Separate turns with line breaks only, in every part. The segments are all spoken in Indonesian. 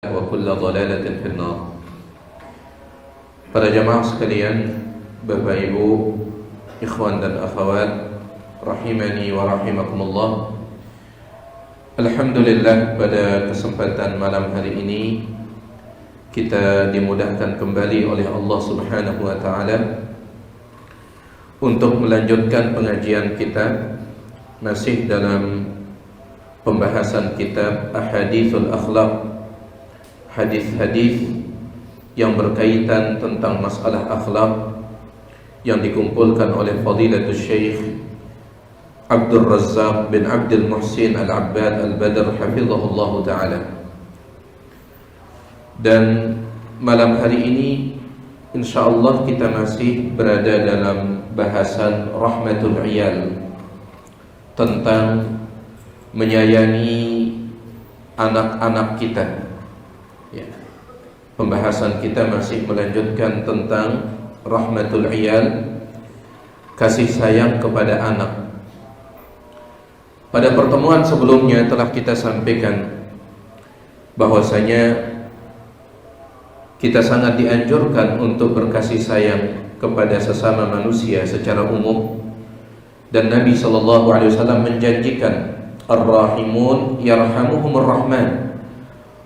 wa kulla dhalalatin finnar. Para jamaah sekalian, Bapak Ibu, ikhwan dan akhwat, rahimani wa rahimakumullah. Alhamdulillah, pada kesempatan malam hari ini kita dimudahkan kembali oleh Allah Subhanahu wa taala untuk melanjutkan pengajian kita masih dalam pembahasan kitab Ahaditsul Akhlaq, hadis-hadis yang berkaitan tentang masalah akhlak yang dikumpulkan oleh Fadilatul Syekh Abdul Razzaq bin Abdul Muhsin Al-Abbad Al-Badr hafizahullah ta'ala. Dan malam hari ini insyaallah kita masih berada dalam bahasan rahmatul iyal, tentang menyayangi anak-anak kita. Ya. Pembahasan kita masih melanjutkan tentang rahmatul iyal, kasih sayang kepada anak. Pada pertemuan sebelumnya telah kita sampaikan bahwasanya kita sangat dianjurkan untuk berkasih sayang kepada sesama manusia secara umum, dan Nabi SAW menjanjikan ar-rahimun yarhamuhumur rahman.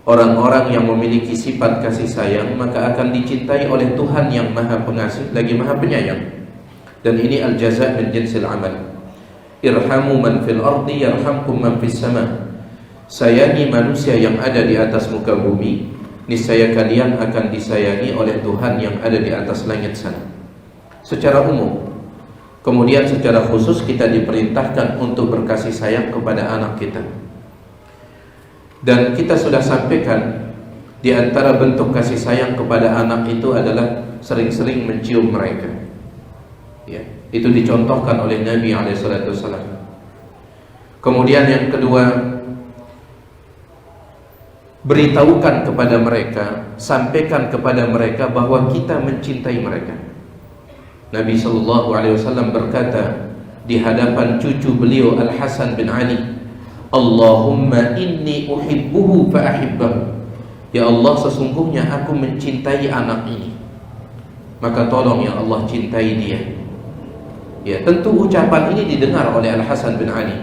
Orang-orang yang memiliki sifat kasih sayang maka akan dicintai oleh Tuhan yang Maha Pengasih lagi Maha Penyayang. Dan ini al-jaza' min jinsil amal. Irhamu man fil ardi yarhamkum man fis sama. Sayangi manusia yang ada di atas muka bumi, niscaya kalian akan disayangi oleh Tuhan yang ada di atas langit sana. Secara umum. Kemudian secara khusus kita diperintahkan untuk berkasih sayang kepada anak kita. Dan kita sudah sampaikan di antara bentuk kasih sayang kepada anak itu adalah sering-sering mencium mereka. Ya, itu dicontohkan oleh Nabi SAW. Kemudian yang kedua, beritahukan kepada mereka, sampaikan kepada mereka bahwa kita mencintai mereka. Nabi SAW berkata di hadapan cucu beliau Al-Hasan bin Ali, Allahumma inni uhibbuhu fa'ahibbahu. Ya Allah, sesungguhnya aku mencintai anak ini, maka tolong ya Allah cintai dia. Ya, tentu ucapan ini didengar oleh Al-Hasan bin Ali.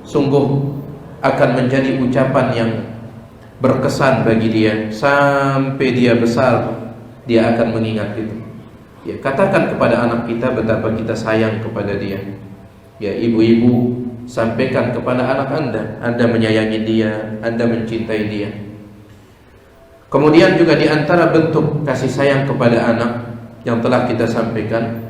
Sungguh akan menjadi ucapan yang berkesan bagi dia. Sampai dia besar, dia akan mengingat itu. Ya, katakan kepada anak kita betapa kita sayang kepada dia. Ya, ibu-ibu, sampaikan kepada anak Anda menyayangi dia, Anda mencintai dia. Kemudian juga di antara bentuk kasih sayang kepada anak yang telah kita sampaikan,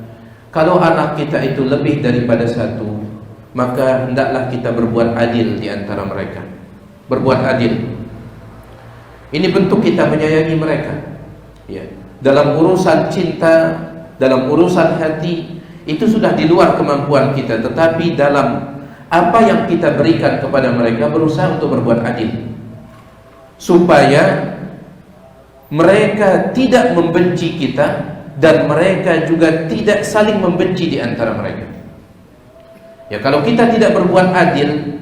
kalau anak kita itu lebih daripada satu, maka hendaklah kita berbuat adil di antara mereka. Berbuat adil. Ini bentuk kita menyayangi mereka. Ya. Dalam urusan cinta, dalam urusan hati, itu sudah di luar kemampuan kita. Tetapi dalam apa yang kita berikan kepada mereka, berusaha untuk berbuat adil, supaya mereka tidak membenci kita, dan mereka juga tidak saling membenci di antara mereka. Ya, kalau kita tidak berbuat adil,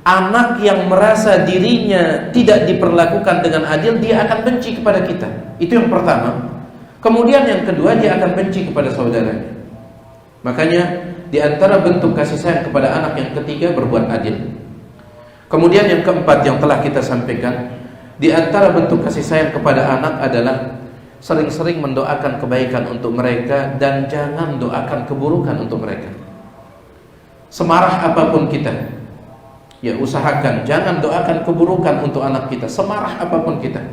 anak yang merasa dirinya tidak diperlakukan dengan adil, dia akan benci kepada kita. Itu yang pertama. Kemudian yang kedua, dia akan benci kepada saudaranya. Makanya di antara bentuk kasih sayang kepada anak yang ketiga, berbuat adil. Kemudian yang keempat yang telah kita sampaikan, di antara bentuk kasih sayang kepada anak adalah sering-sering mendoakan kebaikan untuk mereka, dan jangan doakan keburukan untuk mereka. Semarah apapun kita, ya usahakan jangan doakan keburukan untuk anak kita, semarah apapun kita.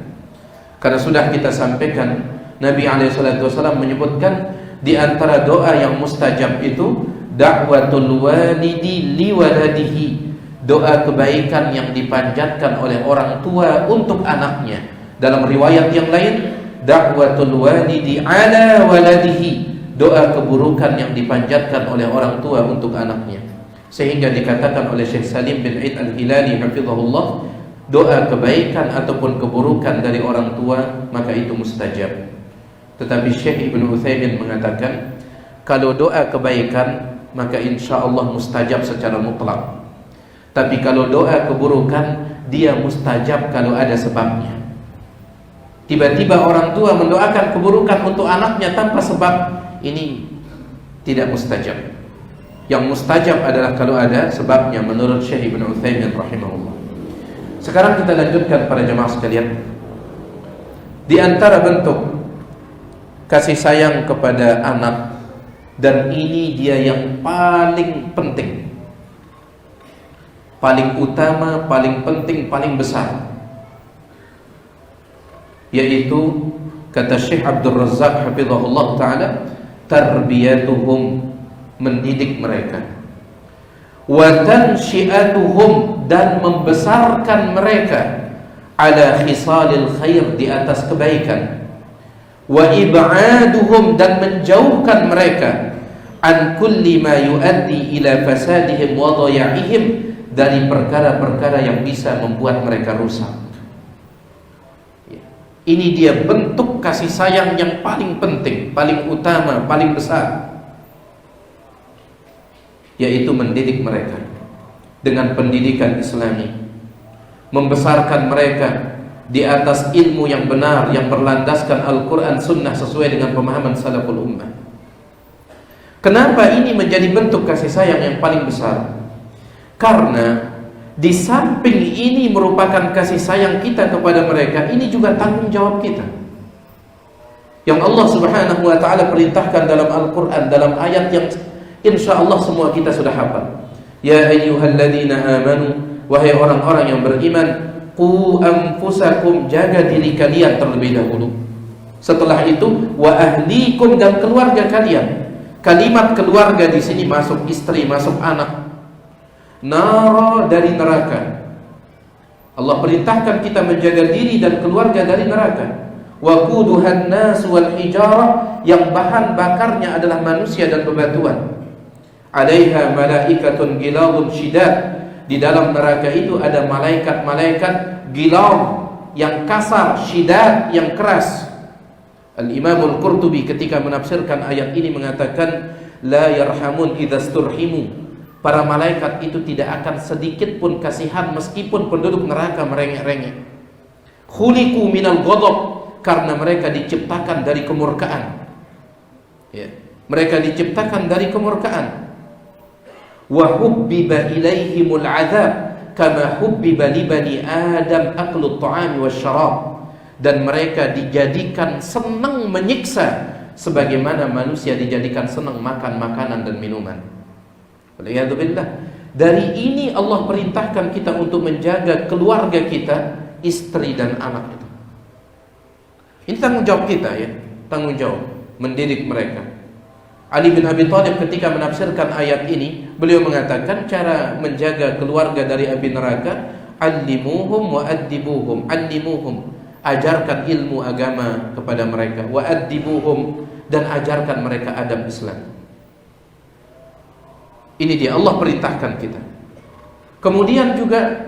Karena sudah kita sampaikan, Nabi SAW menyebutkan di antara doa yang mustajab itu da'watul walidi liwaladihi, doa kebaikan yang dipanjatkan oleh orang tua untuk anaknya. Dalam riwayat yang lain, da'watul walidi ala waladihi, doa keburukan yang dipanjatkan oleh orang tua untuk anaknya. Sehingga dikatakan oleh Syekh Salim bin Eid Al-Hilali hafizahullah, doa kebaikan ataupun keburukan dari orang tua maka itu mustajab. Tetapi Syekh Ibn Utsaimin mengatakan, kalau doa kebaikan maka insya Allah mustajab secara mutlak. Tapi kalau doa keburukan, dia mustajab kalau ada sebabnya. Tiba-tiba orang tua mendoakan keburukan untuk anaknya tanpa sebab, ini tidak mustajab. Yang mustajab adalah kalau ada sebabnya, menurut Syekh Ibn Utsaimin rahimahullah. Sekarang kita lanjutkan para jemaah sekalian. Di antara bentuk kasih sayang kepada anak, dan ini dia yang paling penting, paling utama, paling penting, paling besar, yaitu kata Syekh Abdul Razzaq hafizahullah ta'ala, tarbiyatuhum, mendidik mereka, wa tansyiatuhum, dan membesarkan mereka, ala khisalil khair, di atas kebaikan, wa ib'aduhum, dan menjauhkan mereka, an kulli ma yuaddi ila fasadihim wa dhaya'ihim, dari perkara-perkara yang bisa membuat mereka rusak. Ini dia bentuk kasih sayang yang paling penting, paling utama, paling besar, yaitu mendidik mereka dengan pendidikan Islami, membesarkan mereka di atas ilmu yang benar, yang berlandaskan Al-Quran Sunnah sesuai dengan pemahaman salaful ummah. Kenapa ini menjadi bentuk kasih sayang yang paling besar? Karena di samping ini merupakan kasih sayang kita kepada mereka, ini juga tanggung jawab kita yang Allah Subhanahu wa ta'ala perintahkan dalam Al-Quran, dalam ayat yang insya Allah semua kita sudah hafal. Ya ayyuhalladzina amanu, wahai orang-orang yang beriman, qu anfusakum, jaga diri kalian terlebih dahulu. Setelah itu wa ahlikum, dan keluarga kalian. Kalimat keluarga di sini masuk istri, masuk anak. Nara, dari neraka. Allah perintahkan kita menjaga diri dan keluarga dari neraka. Waquduhan nas wal hijarah, yang bahan bakarnya adalah manusia dan bebatuan. Alaiha malaikatun giladun syidad, di dalam neraka itu ada malaikat-malaikat gilad, yang kasar, syidad, yang keras. Al-Imam Al-Qurtubi ketika menafsirkan ayat ini mengatakan, la yarhamun idza sturhimu, para malaikat itu tidak akan sedikit pun kasihan meskipun penduduk neraka merengek-rengek. Khuliqu minal ghadab, karena mereka diciptakan dari kemurkaan. Ya, mereka diciptakan dari kemurkaan. Wa hubbiba ilaihimul adzab kama hubbiba li bani Adam aklu at-ta'ami wasyarab, dan mereka dijadikan senang menyiksa sebagaimana manusia dijadikan senang makan makanan dan minuman. Waliyadzubillah. Dari ini Allah perintahkan kita untuk menjaga keluarga kita, istri dan anak itu. Ini tanggung jawab kita, ya, tanggung jawab mendidik mereka. Ali bin Abi Thalib ketika menafsirkan ayat ini, beliau mengatakan cara menjaga keluarga dari api neraka, allimuhum wa addibuhum. Allimuhum, ajarkan ilmu agama kepada mereka, wa addibuhum, dan ajarkan mereka adab Islam. Ini dia Allah perintahkan kita. Kemudian juga,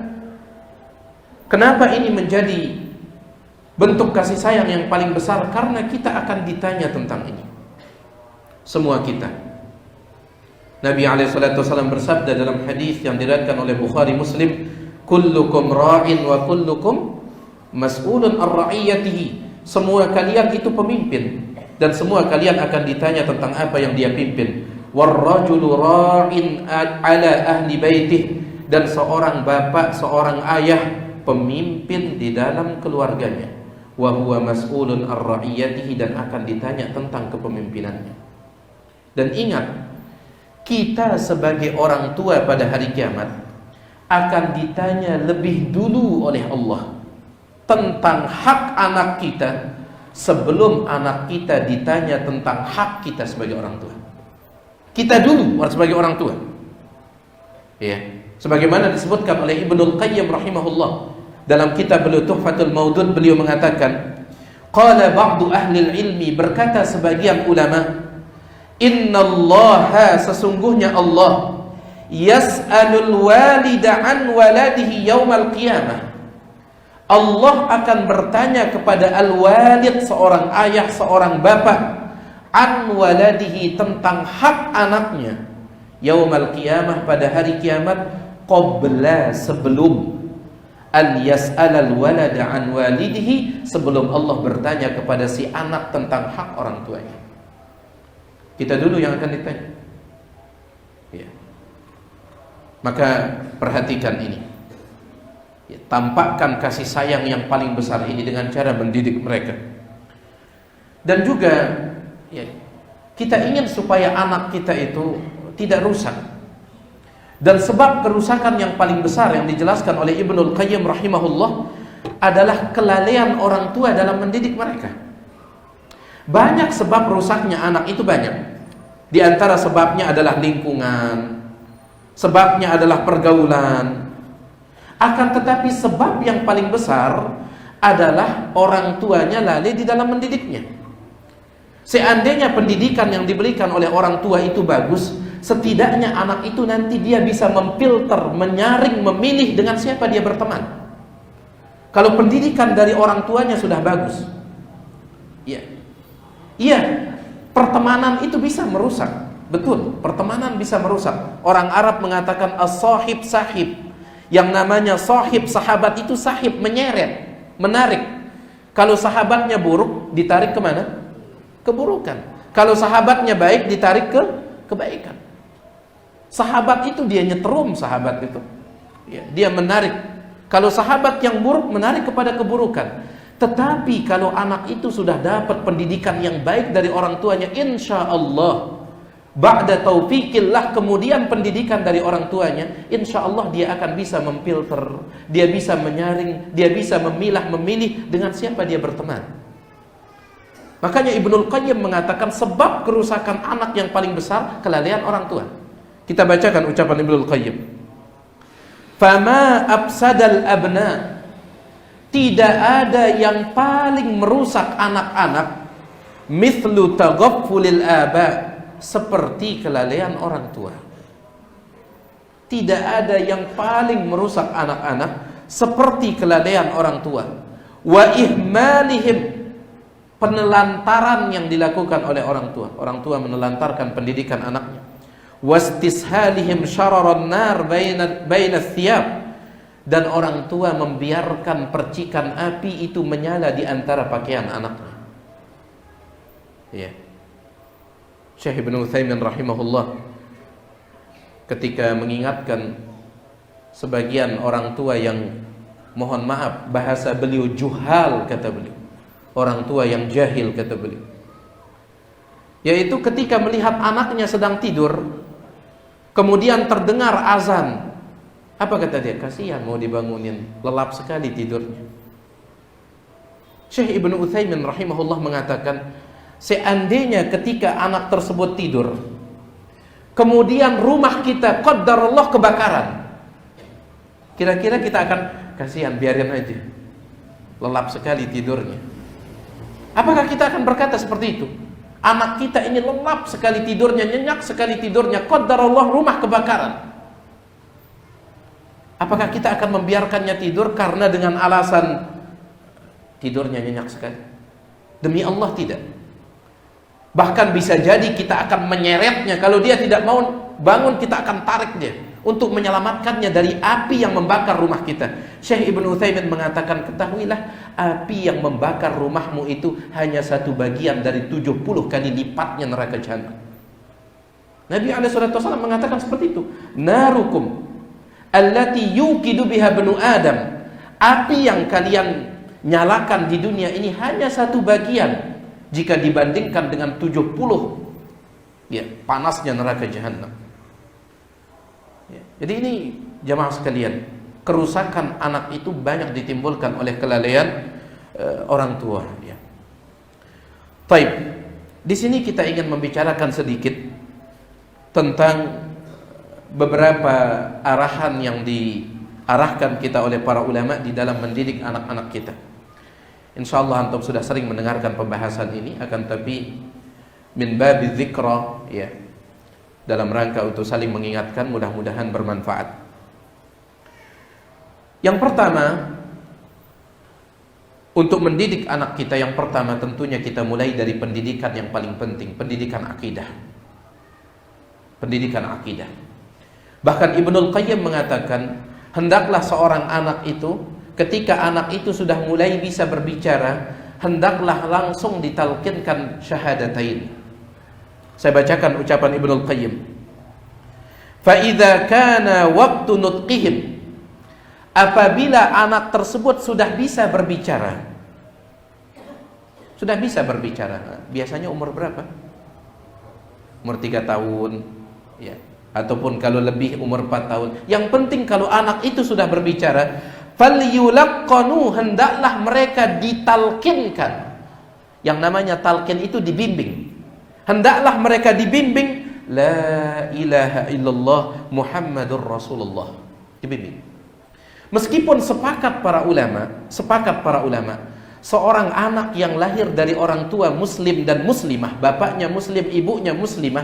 kenapa ini menjadi bentuk kasih sayang yang paling besar? Karena kita akan ditanya tentang ini, semua kita. Nabi SAW bersabda dalam hadis yang diriwayatkan oleh Bukhari Muslim, kullukum ra'in wa kullukum mas'ulun ar-ra'iyatihi. Semua kalian itu pemimpin, dan semua kalian akan ditanya tentang apa yang dia pimpin. Warrajulu ra'in ala ahli baitih, dan seorang bapak, seorang ayah pemimpin di dalam keluarganya. Wa huwa mas'ulun ar-ra'iyatihi, dan akan ditanya tentang kepemimpinannya. Dan ingat, kita sebagai orang tua pada hari kiamat akan ditanya lebih dulu oleh Allah tentang hak anak kita sebelum anak kita ditanya tentang hak kita sebagai orang tua. Kita dulu sebagai orang tua, ya, sebagaimana disebutkan oleh Ibnul Qayyim rahimahullah dalam kitab beliau Tuhfatul Maudud. Beliau mengatakan, qala ba'du ahli ilmi, berkata sebagian ulama, innallaha, sesungguhnya Allah, yas'alul walida an waladihi yaumal qiyamah. Allah akan bertanya kepada al-walid, seorang ayah, seorang bapak, an waladihi, tentang hak anaknya, yaumal qiyamah, pada hari kiamat, qabla, sebelum, an yas'alal walada an walidihi, sebelum Allah bertanya kepada si anak tentang hak orang tuanya. Kita dulu yang akan ditanya. Ya. Maka perhatikan ini. Ya, tampakkan kasih sayang yang paling besar ini dengan cara mendidik mereka. Dan juga ya, kita ingin supaya anak kita itu tidak rusak. Dan sebab kerusakan yang paling besar yang dijelaskan oleh Ibnul Qayyim rahimahullah adalah kelalaian orang tua dalam mendidik mereka. Banyak sebab rusaknya anak itu, banyak. Di antara sebabnya adalah lingkungan, sebabnya adalah pergaulan. Akan tetapi sebab yang paling besar adalah orang tuanya lalai di dalam mendidiknya. Seandainya pendidikan yang diberikan oleh orang tua itu bagus, setidaknya anak itu nanti dia bisa memfilter, menyaring, memilih dengan siapa dia berteman. Kalau pendidikan dari orang tuanya sudah bagus, iya, pertemanan itu bisa merusak. Betul, pertemanan bisa merusak. Orang Arab mengatakan as-sahib sahib. Yang namanya sahib, sahabat itu sahib, menyeret, menarik. Kalau sahabatnya buruk, ditarik kemana? Keburukan. Kalau sahabatnya baik, ditarik ke kebaikan. Sahabat itu dia nyetrum, sahabat itu ya, dia menarik. Kalau sahabat yang buruk, menarik kepada keburukan. Tetapi kalau anak itu sudah dapat pendidikan yang baik dari orang tuanya, insya Allah ba'da taufiqillah, kemudian pendidikan dari orang tuanya, insya Allah dia akan bisa memfilter, dia bisa menyaring, dia bisa memilah, memilih dengan siapa dia berteman. Makanya Ibnul Qayyim mengatakan sebab kerusakan anak yang paling besar kelalaian orang tua. Kita bacakan ucapan Ibnul Qayyim. Fama afsadal abna, tidak ada yang paling merusak anak-anak mithlu taghaffulil aba, seperti kelalaian orang tua. Tidak ada yang paling merusak anak-anak seperti kelalaian orang tua. Wa ihmalihim, penelantaran yang dilakukan oleh orang tua. Orang tua menelantarkan pendidikan anaknya. Wastishalihim syararan nar baina thiyab, dan orang tua membiarkan percikan api itu menyala di antara pakaian anaknya. Ya. Syekh Ibnu Utsaimin rahimahullah ketika mengingatkan sebagian orang tua yang, mohon maaf, bahasa beliau juhal, kata beliau, orang tua yang jahil, kata beliau, yaitu ketika melihat anaknya sedang tidur, kemudian terdengar azan, apa kata dia? Kasihan mau dibangunin, lelap sekali tidurnya. Syekh Ibnu Utsaimin rahimahullah mengatakan, seandainya ketika anak tersebut tidur, kemudian rumah kita qaddarallah kebakaran, kira-kira kita akan kasihan, biarin aja, lelap sekali tidurnya. Apakah kita akan berkata seperti itu? Anak kita ini lelap sekali tidurnya, nyenyak sekali tidurnya, qaddarallah rumah kebakaran. Apakah kita akan membiarkannya tidur karena dengan alasan tidurnya nyenyak sekali? Demi Allah tidak. Bahkan bisa jadi kita akan menyeretnya. Kalau dia tidak mau bangun, kita akan tarik dia untuk menyelamatkannya dari api yang membakar rumah kita. Syekh Ibnu Utsaimin mengatakan, ketahuilah, api yang membakar rumahmu itu hanya satu bagian dari 70 kali lipatnya neraka jahanam. Nabi SAW mengatakan seperti itu. Narukum allati yuqidu biha banu Adam, api yang kalian nyalakan di dunia ini hanya satu bagian jika dibandingkan dengan 70 panasnya neraka jahanam. Jadi ini jamaah sekalian, kerusakan anak itu banyak ditimbulkan oleh kelalaian orang tua. Baik, di sini kita ingin membicarakan sedikit tentang beberapa arahan yang diarahkan kita oleh para ulama di dalam mendidik anak-anak kita. Insyaallah antum sudah sering mendengarkan pembahasan ini, akan tapi min babi dzikra, ya, dalam rangka untuk saling mengingatkan, mudah-mudahan bermanfaat. Yang pertama, untuk mendidik anak kita, yang pertama tentunya kita mulai dari pendidikan yang paling penting, pendidikan akidah. Pendidikan akidah. Bahkan Ibnul Qayyim mengatakan, hendaklah seorang anak itu ketika anak itu sudah mulai bisa berbicara, hendaklah langsung ditalkinkan syahadatain. Saya bacakan ucapan Ibnul Qayyim. Fa idza kana waqtu nutqihim, apabila anak tersebut sudah bisa berbicara. Sudah bisa berbicara. Biasanya umur berapa? Umur 3 tahun, ya. Ataupun kalau lebih umur 4 tahun. Yang penting kalau anak itu sudah berbicara, falyulaqqanu, hendaklah mereka ditalkinkan. Yang namanya talqin itu dibimbing. Hendaklah mereka dibimbing, la ilaha illallah Muhammadur Rasulullah. Dibimbing. Meskipun sepakat para ulama, seorang anak yang lahir dari orang tua muslim dan muslimah, bapaknya muslim, ibunya muslimah,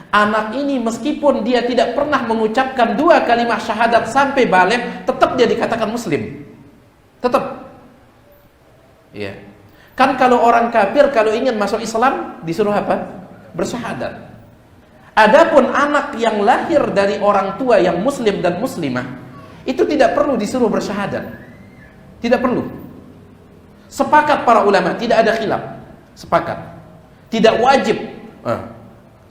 anak ini meskipun dia tidak pernah mengucapkan 2 kalimat syahadat sampai balik, tetap dia dikatakan muslim. Tetap. Iya. Kan kalau orang kafir kalau ingin masuk Islam disuruh apa? Bersyahadat. Adapun anak yang lahir dari orang tua yang muslim dan muslimah, itu tidak perlu disuruh bersyahadat. Tidak perlu. Sepakat para ulama, tidak ada khilaf. Sepakat. Tidak wajib.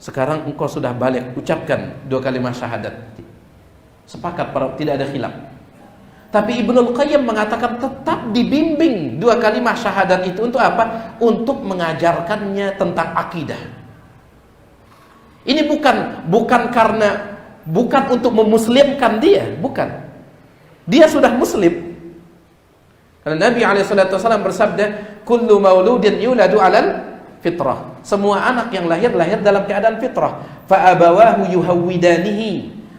Sekarang engkau sudah balik, ucapkan 2 kalimat syahadat. Sepakat para, tidak ada khilaf. Tapi Ibnul Qayyim mengatakan tetap dibimbing 2 kalimat syahadat itu untuk apa? Untuk mengajarkannya tentang akidah. Ini bukan karena, bukan untuk memuslimkan dia, bukan. Dia sudah muslim. Karena Nabi SAW bersabda, kullu mauludin yuladu alal fitrah. Semua anak yang lahir dalam keadaan fitrah. Fa abawahu yuhawwidanihi,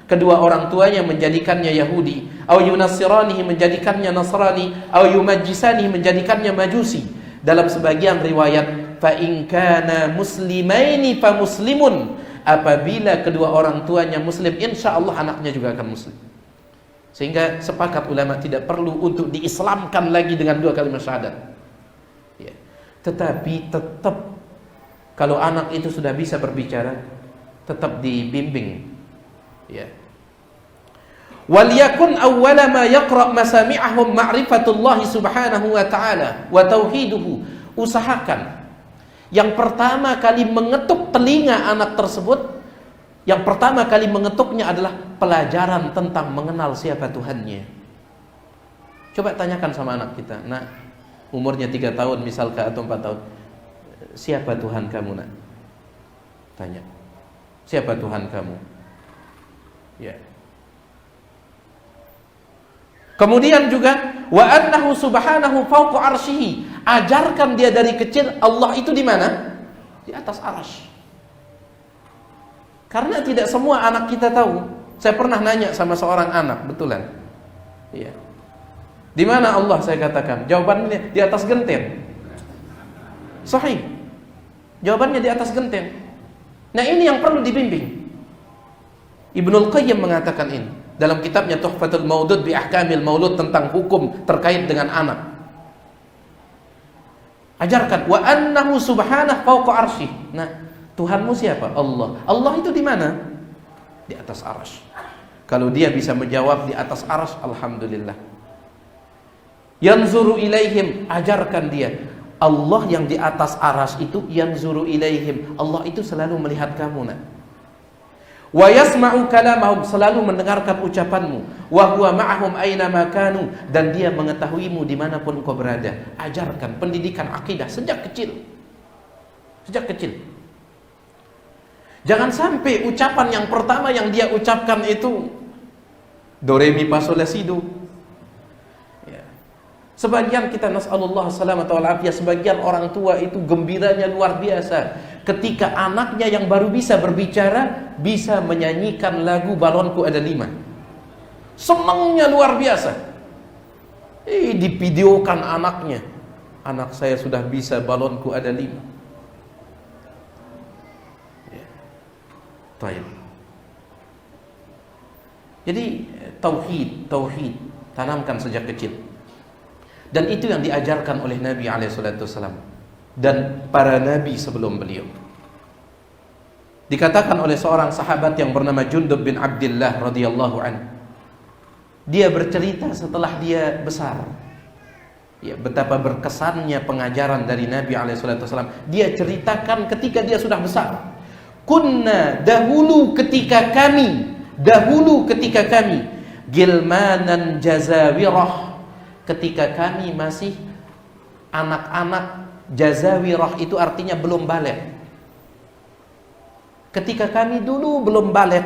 kedua orang tuanya menjadikannya Yahudi, atau yunassiranihi, menjadikannya Nasrani, atau yumajjisanihi, menjadikannya Majusi. Dalam sebagian riwayat, fa in kana muslimaini fa muslimun, apabila kedua orang tuanya muslim, insyaallah anaknya juga akan muslim. Sehingga sepakat ulama tidak perlu untuk diislamkan lagi dengan 2 kalimat syahadat. Ya. Tetapi tetap kalau anak itu sudah bisa berbicara, tetap dibimbing. Ya. Wal yakun awwala ma yaqra masami'ahum ma'rifatullah subhanahu wa ta'ala wa tauhiduhu. Usahakan yang pertama kali mengetuk telinga anak tersebut, yang pertama kali mengetuknya adalah pelajaran tentang mengenal siapa Tuhannya. Coba tanyakan sama anak kita, nak, umurnya 3 tahun misalkan atau 4 tahun, siapa Tuhan kamu, nak? Tanya, siapa Tuhan kamu? Ya. Kemudian juga wa annahu subhanahu fawqa arsyihi. Ajarkan dia dari kecil Allah itu di mana? Di atas arsy. Karena tidak semua anak kita tahu. Saya pernah nanya sama seorang anak, betulan. Iya. Di mana Allah, saya katakan? Jawabannya di atas genteng. Sahih. Jawabannya di atas genteng. Nah, ini yang perlu dibimbing. Ibnul Qayyim mengatakan ini dalam kitabnya Tuhfatul Maudud bi Ahkamil Maulud, tentang hukum terkait dengan anak. Ajarkan wa annahu subhanahu fawqa arsy. Nah, Tuhanmu siapa? Allah. Allah itu di mana? Di atas arsy. Kalau dia bisa menjawab di atas arsy, alhamdulillah. Yanzuru ilaihim, ajarkan dia. Allah yang di atas arsy itu yanzuru ilaihim. Allah itu selalu melihat kamu, nak. Wa yasma'u kalamahum, selalu mendengarkan ucapanmu. Wa huwa ma'ahum aina ma kanu, dan dia mengetahuimu dimanapun kau berada. Ajarkan pendidikan akidah sejak kecil. Sejak kecil. Jangan sampai ucapan yang pertama yang dia ucapkan itu do re mi fa sol la si do. Ya. Sebagian kita, nasallallahu salamata wal afiyah, sebagian orang tua itu gembiranya luar biasa ketika anaknya yang baru bisa berbicara bisa menyanyikan lagu Balonku Ada 5. Senangnya luar biasa. Divideokan anaknya. Anak saya sudah bisa Balonku Ada 5. Baik. Jadi tauhid tanamkan sejak kecil. Dan itu yang diajarkan oleh Nabi SAW dan para nabi sebelum beliau. Dikatakan oleh seorang sahabat yang bernama Jundub bin Abdillah radhiyallahu anhu. Dia bercerita setelah dia besar. Ya, betapa berkesannya pengajaran dari Nabi SAW. Dia ceritakan ketika dia sudah besar. Kunna dahulu ketika kami gilmanan jazawirah, ketika kami masih anak-anak. Jazawirah itu artinya belum balik. Ketika kami dulu belum balik,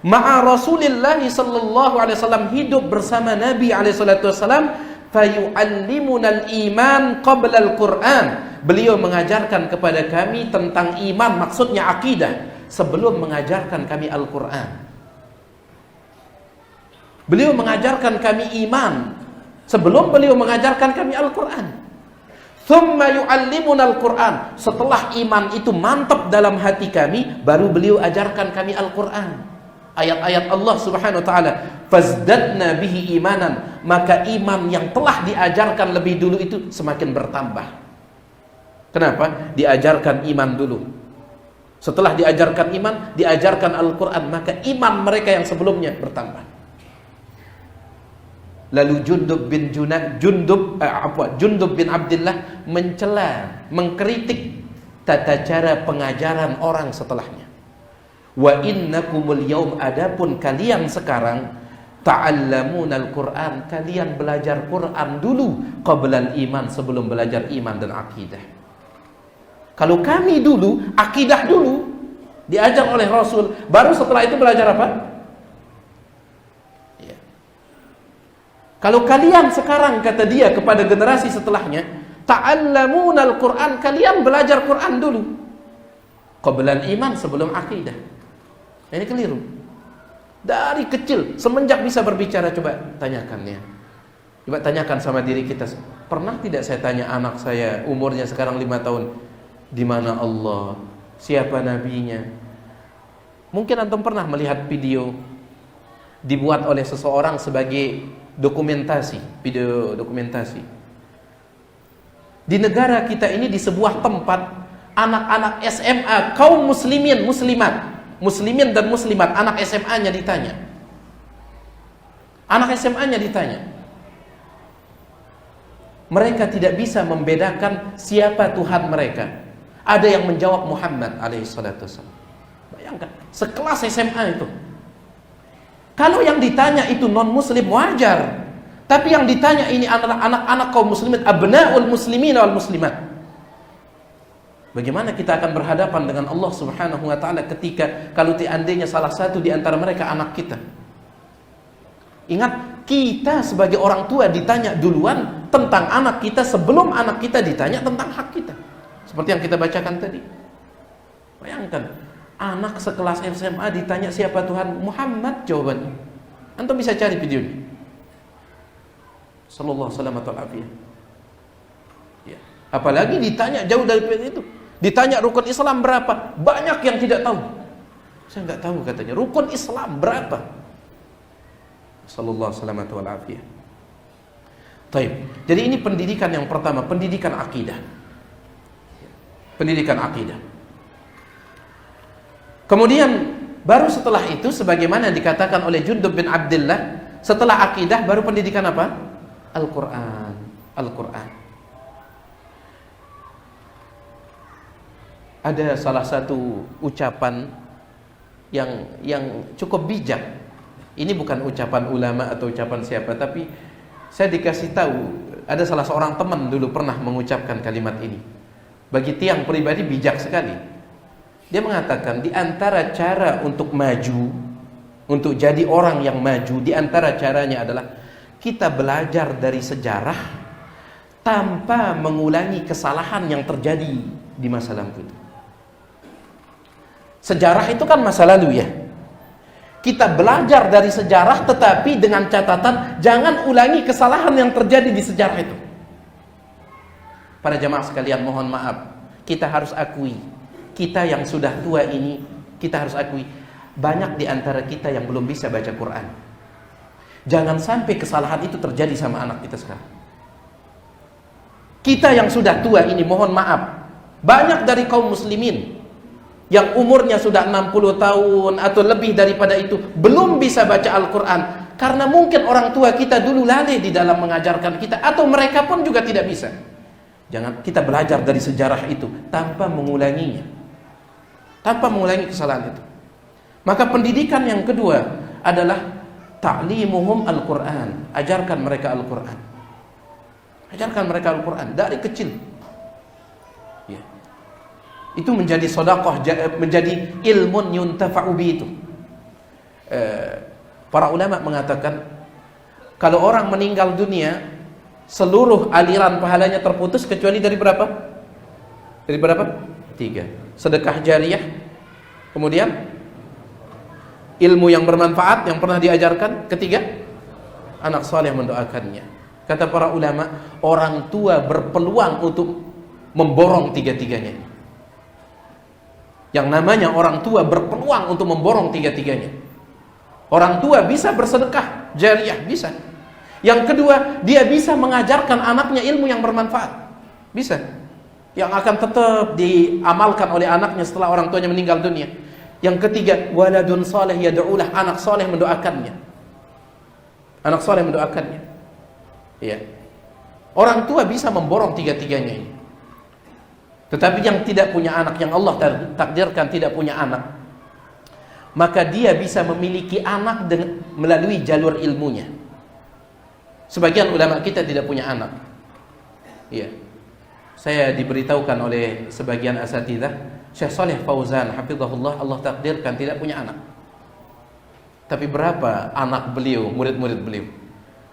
ma'a Rasulillah sallallahu alaihi wasallam, hidup bersama Nabi alaihi salatu wasallam, fayu'allimunal iman qabla al-Qur'an. Beliau mengajarkan kepada kami tentang iman, maksudnya akidah, sebelum mengajarkan kami Al-Qur'an. Beliau mengajarkan kami iman sebelum beliau mengajarkan kami Al-Qur'an. Thumma yu'allimunal Qur'an. Setelah iman itu mantap dalam hati kami, baru beliau ajarkan kami Al-Qur'an. Ayat-ayat Allah Subhanahu wa taala, fazdadna bihi imanan, maka iman yang telah diajarkan lebih dulu itu semakin bertambah. Kenapa? Diajarkan iman dulu. Setelah diajarkan iman, diajarkan Al-Qur'an, maka iman mereka yang sebelumnya bertambah. Lalu Jundub bin Abdullah mencela, mengkritik tata cara pengajaran orang setelahnya. Wa innakumul yaum, adapun kalian sekarang, ta'allamunal Qur'an, kalian belajar Qur'an dulu qablal iman, sebelum belajar iman dan akidah. Kalau kami dulu akidah dulu diajar oleh Rasul, baru setelah itu belajar apa? Kalau kalian sekarang, kata dia kepada generasi setelahnya, ta'allamunal Qur'an, kalian belajar Qur'an dulu qablal iman, sebelum akidah. Ini keliru. Dari kecil, semenjak bisa berbicara, coba tanyakan ya. Coba tanyakan sama diri kita, pernah tidak saya tanya anak saya, umurnya sekarang 5 tahun, di mana Allah? Siapa nabinya? Mungkin antum pernah melihat video dibuat oleh seseorang sebagai dokumentasi, video dokumentasi. Di negara kita ini, di sebuah tempat, anak-anak SMA, kaum muslimin, muslimin dan muslimat, anak SMA-nya ditanya. Anak SMA-nya ditanya. Mereka tidak bisa membedakan siapa Tuhan mereka. Ada yang menjawab Muhammad alaihi salatu wasallam. Bayangkan, sekelas SMA itu. Kalau yang ditanya itu non-muslim, wajar. Tapi yang ditanya ini anak-anak kaum muslimin, abna'ul muslimin wal muslimat. Bagaimana kita akan berhadapan dengan Allah Subhanahu wa taala ketika kalau seandainya salah satu di antara mereka anak kita? Ingat, kita sebagai orang tua ditanya duluan tentang anak kita sebelum anak kita ditanya tentang hak kita. Seperti yang kita bacakan tadi. Bayangkan, anak sekelas SMA ditanya siapa Tuhan, Muhammad jawabannya. Antum bisa cari videonya. Sallallahu alaihi wasallam. Ya. Apalagi ditanya jauh dari itu. Ditanya rukun Islam berapa? Banyak yang tidak tahu. Saya nggak tahu katanya. Rukun Islam berapa? Sallallahu alaihi wasallam. Taib. Jadi ini pendidikan yang pertama, pendidikan akidah. Pendidikan akidah. Kemudian baru setelah itu, sebagaimana dikatakan oleh Jundub bin Abdullah, setelah akidah baru pendidikan apa? Al-Quran. Al-Quran. Ada salah satu ucapan yang cukup bijak. Ini bukan ucapan ulama atau ucapan siapa, tapi saya dikasih tahu ada salah seorang teman dulu pernah mengucapkan kalimat ini. Bagi tiang pribadi bijak sekali. Dia mengatakan, di antara cara untuk maju, untuk jadi orang yang maju, di antara caranya adalah kita belajar dari sejarah tanpa mengulangi kesalahan yang terjadi di masa lalu itu. Sejarah itu kan masa lalu ya. Kita belajar dari sejarah, tetapi dengan catatan jangan ulangi kesalahan yang terjadi di sejarah itu. Para jamaah sekalian, mohon maaf, kita harus akui, kita yang sudah tua ini, kita harus akui, banyak di antara kita yang belum bisa baca Quran. Jangan sampai kesalahan itu terjadi sama anak kita sekarang. Kita yang sudah tua ini, mohon maaf, banyak dari kaum muslimin yang umurnya sudah 60 tahun atau lebih daripada itu belum bisa baca Al-Quran. Karena mungkin orang tua kita dulu lalai di dalam mengajarkan kita, atau mereka pun juga tidak bisa. Jangan kita belajar dari sejarah itu tanpa mengulanginya, tanpa mengulangi kesalahan itu. Maka pendidikan yang kedua adalah ta'limuhum Al-Quran. Ajarkan mereka Al-Quran. Ajarkan mereka Al-Quran dari kecil. Ya. Itu menjadi sedekah, menjadi ilmun yuntafa'u bi itu. Para ulama mengatakan kalau orang meninggal dunia, seluruh aliran pahalanya terputus kecuali dari berapa? Dari berapa? 3. Sedekah jariyah, kemudian ilmu yang bermanfaat yang pernah diajarkan, ketiga anak saleh mendoakannya. Kata para ulama, orang tua berpeluang untuk memborong tiga-tiganya. Yang namanya orang tua berpeluang untuk memborong tiga-tiganya. Orang tua bisa bersedekah jariyah, bisa. Yang kedua, dia bisa mengajarkan anaknya ilmu yang bermanfaat, bisa, yang akan tetap diamalkan oleh anaknya setelah orang tuanya meninggal dunia. Yang ketiga, waladun saleh yad'ulah, anak saleh mendoakannya. Anak saleh mendoakannya. Ya. Orang tua bisa memborong tiga-tiganya ini. Tetapi yang tidak punya anak, yang Allah takdirkan tidak punya anak, maka dia bisa memiliki anak melalui jalur ilmunya. Sebagian ulama kita tidak punya anak. Ya. Saya diberitahukan oleh sebagian asatidzah, Syekh Shalih Fauzan hafizahullah, Allah takdirkan tidak punya anak. Tapi berapa anak beliau, murid-murid beliau?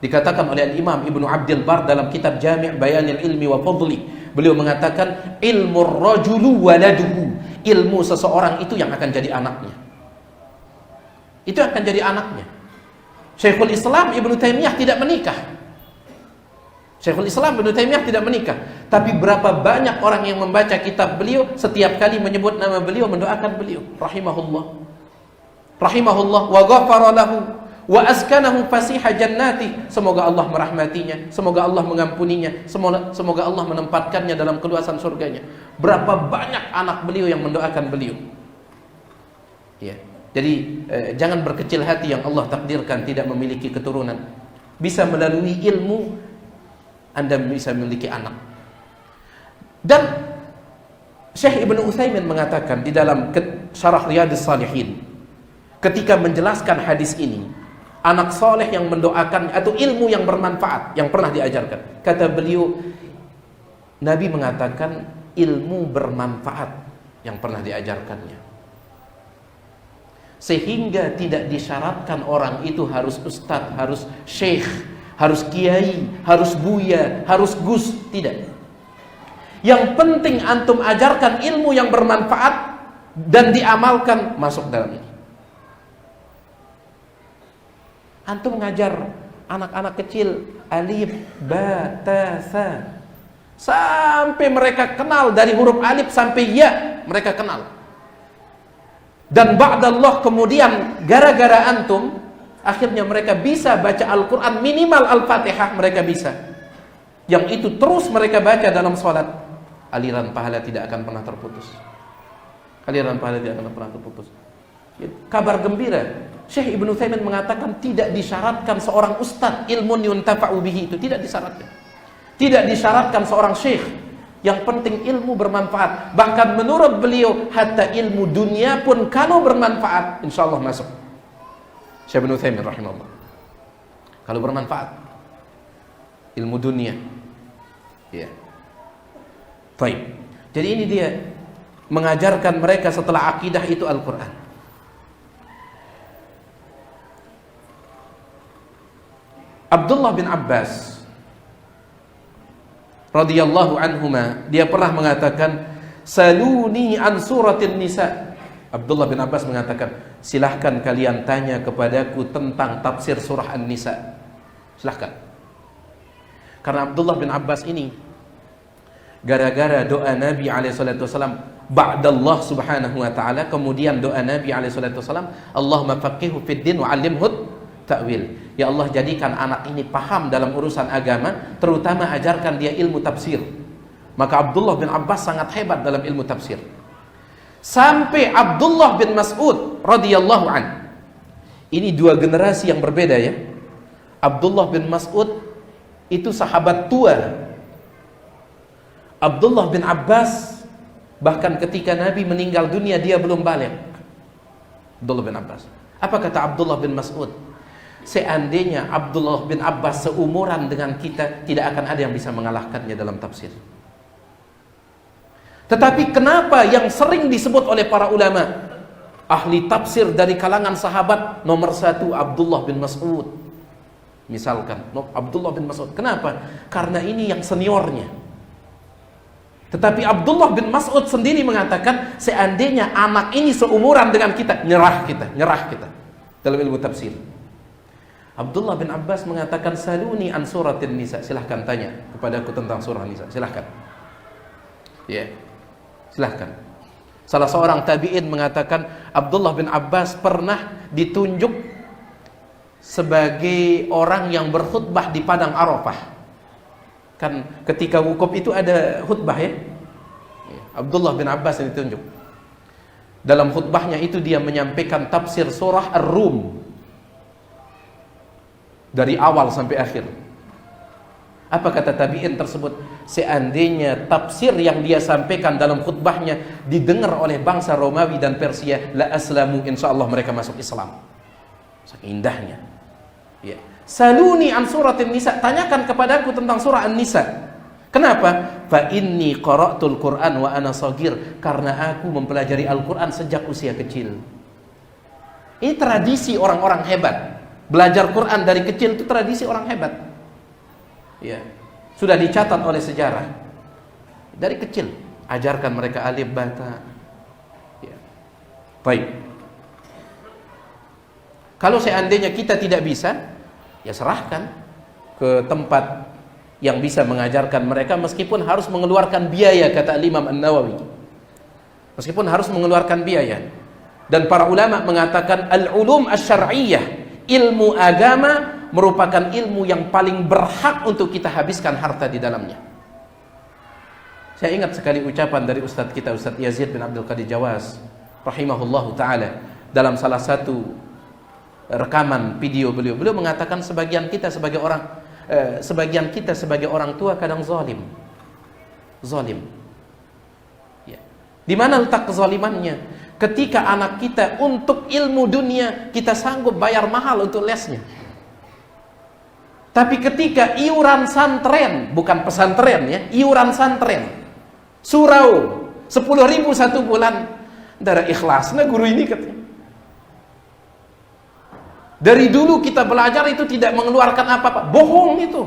Dikatakan oleh Imam Ibnu Abdul Bar dalam kitab Jami' Bayanil Ilmi wa Fadli, beliau mengatakan ilmu rajulu waladuhu, ilmu seseorang itu yang akan jadi anaknya. Itu akan jadi anaknya. Syekhul Islam Ibnu Taimiyah tidak menikah. Syekhul Islam Ibnu Taimiyah tidak menikah, tapi berapa banyak orang yang membaca kitab beliau, setiap kali menyebut nama beliau mendoakan beliau, rahimahullah, rahimahullah, wa ghafara lahu wa askanahu fasiha jannati. Semoga Allah merahmatinya, semoga Allah mengampuninya, semoga Allah menempatkannya dalam keluasan surganya. Berapa banyak anak beliau yang mendoakan beliau. Ya. Jadi jangan berkecil hati yang Allah takdirkan tidak memiliki keturunan. Bisa melalui ilmu Anda bisa memiliki anak. Dan Syekh Ibnu Utsaimin mengatakan di dalam Syarah Riyadhus Shalihin, ketika menjelaskan hadis ini, anak soleh yang mendoakan atau ilmu yang bermanfaat yang pernah diajarkan, kata beliau, Nabi mengatakan ilmu bermanfaat yang pernah diajarkannya, sehingga tidak disyaratkan orang itu harus ustadz, harus syekh, harus kiai, harus buya, harus gus, tidak. Yang penting antum ajarkan ilmu yang bermanfaat dan diamalkan, masuk dalam ini. Antum mengajar anak-anak kecil alif, ba, ta, sa, sampai mereka kenal dari huruf alif sampai ya, mereka kenal. Dan ba'dallah kemudian gara-gara antum akhirnya mereka bisa baca Al-Quran, minimal Al-Fatihah mereka bisa. Yang itu terus mereka baca dalam sholat, aliran pahala tidak akan pernah terputus. Aliran pahala tidak akan pernah terputus. Kabar gembira, Syekh Ibnu Utsaimin mengatakan tidak disyaratkan seorang ustadz ilmun yuntafa'u bihi, itu tidak disyaratkan. Tidak disyaratkan seorang syekh, yang penting ilmu bermanfaat. Bahkan menurut beliau hatta ilmu dunia pun kalau bermanfaat insyaallah masuk. Syekh Ibnu Utsaimin rahimahullah, kalau bermanfaat ilmu dunia, ya. Baik. Jadi ini dia mengajarkan mereka setelah akidah itu Al-Quran. Abdullah bin Abbas radhiyallahu anhuma, dia pernah mengatakan, saluni an suratin nisa. Abdullah bin Abbas mengatakan, silahkan kalian tanya kepadaku tentang tafsir surah An-Nisa. Silahkan. Karena Abdullah bin Abbas ini gara-gara doa Nabi SAW ba'dallah subhanahu wa ta'ala, kemudian doa Nabi SAW, Allahumma faqihu fid din wa 'allimhu ta'wil. Ya Allah, jadikan anak ini paham dalam urusan agama, terutama ajarkan dia ilmu tafsir. Maka Abdullah bin Abbas sangat hebat dalam ilmu tafsir. Sampai Abdullah bin Mas'ud radhiyallahu an. Ini dua generasi yang berbeda ya. Abdullah bin Mas'ud itu sahabat tua. Abdullah bin Abbas bahkan ketika Nabi meninggal dunia dia belum balik. Abdullah bin Abbas. Apa kata Abdullah bin Mas'ud? Seandainya Abdullah bin Abbas seumuran dengan kita, tidak akan ada yang bisa mengalahkannya dalam tafsir. Tetapi kenapa yang sering disebut oleh para ulama, ahli tafsir dari kalangan sahabat, nomor satu Abdullah bin Mas'ud. Misalkan Abdullah bin Mas'ud. Kenapa? Karena ini yang seniornya. Tetapi Abdullah bin Mas'ud sendiri mengatakan, seandainya anak ini seumuran dengan kita, nyerah kita dalam ilmu tafsir. Abdullah bin Abbas mengatakan, saluni an suratin nisa, silahkan tanya kepadaku tentang surah nisa, silahkan. Ya, silahkan. Salah seorang tabi'in mengatakan, Abdullah bin Abbas pernah ditunjuk sebagai orang yang berkhutbah di padang Arafah. Kan ketika wukuf itu ada khutbah ya. Abdullah bin Abbas yang ditunjuk. Dalam khutbahnya itu dia menyampaikan tafsir surah Ar-Rum dari awal sampai akhir. Apa kata tabi'in tersebut? Seandainya tafsir yang dia sampaikan dalam khutbahnya didengar oleh bangsa Romawi dan Persia, la aslamu, insyaallah mereka masuk Islam. Saking indahnya. Ya. Saluni an suratin nisa, tanyakan kepadaku tentang surah An-Nisa. Kenapa? Fa inni qara'tul Qur'an wa ana shagir, karena aku mempelajari Al-Qur'an sejak usia kecil. Ini tradisi orang-orang hebat. Belajar Quran dari kecil itu tradisi orang hebat. Ya. Sudah dicatat oleh sejarah. Dari kecil ajarkan mereka alif bata. Ya. Baik. Kalau seandainya kita tidak bisa, ya serahkan ke tempat yang bisa mengajarkan mereka, meskipun harus mengeluarkan biaya, kata Imam An-Nawawi. Meskipun harus mengeluarkan biaya. Dan para ulama mengatakan al-ulum asy-syar'iyyah, ilmu agama merupakan ilmu yang paling berhak untuk kita habiskan harta di dalamnya. Saya ingat sekali ucapan dari Ustadz kita, Ustadz Yazid bin Abdul Qadir Jawas rahimahullahu ta'ala, dalam salah satu rekaman video beliau mengatakan sebagian kita sebagai orang tua kadang zalim. Ya. Di mana letak kezalimannya? Ketika anak kita untuk ilmu dunia kita sanggup bayar mahal untuk lesnya, tapi ketika iuran santren, bukan pesantren ya, iuran santren, surau 10.000 satu bulan, darah ikhlasnya guru ini katanya. Dari dulu kita belajar itu tidak mengeluarkan apa-apa. Bohong itu.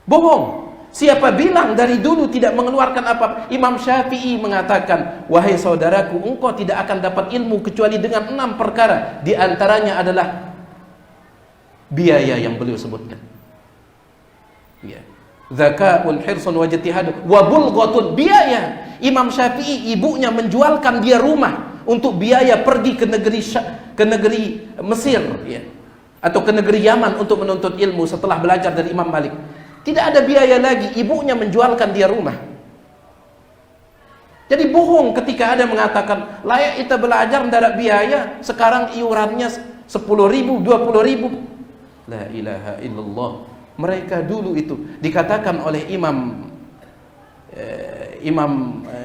Bohong. Siapa bilang dari dulu tidak mengeluarkan apa-apa? Imam Syafi'i mengatakan, wahai saudaraku, engkau tidak akan dapat ilmu kecuali dengan 6 perkara. Di antaranya adalah biaya yang beliau sebutkan. Ya. Zaka'un, hirsun, wa ijtihad, wa bulghatun, biaya. Imam Syafi'i ibunya menjualkan dia rumah untuk biaya pergi ke negeri Mesir ya, atau ke negeri Yaman untuk menuntut ilmu setelah belajar dari Imam Malik. Tidak ada biaya lagi, ibunya menjualkan dia rumah. Jadi bohong ketika ada mengatakan layak kita belajar tidak ada biaya, sekarang iurannya 10.000, 20.000. La ilaha illallah. Mereka dulu itu dikatakan oleh Imam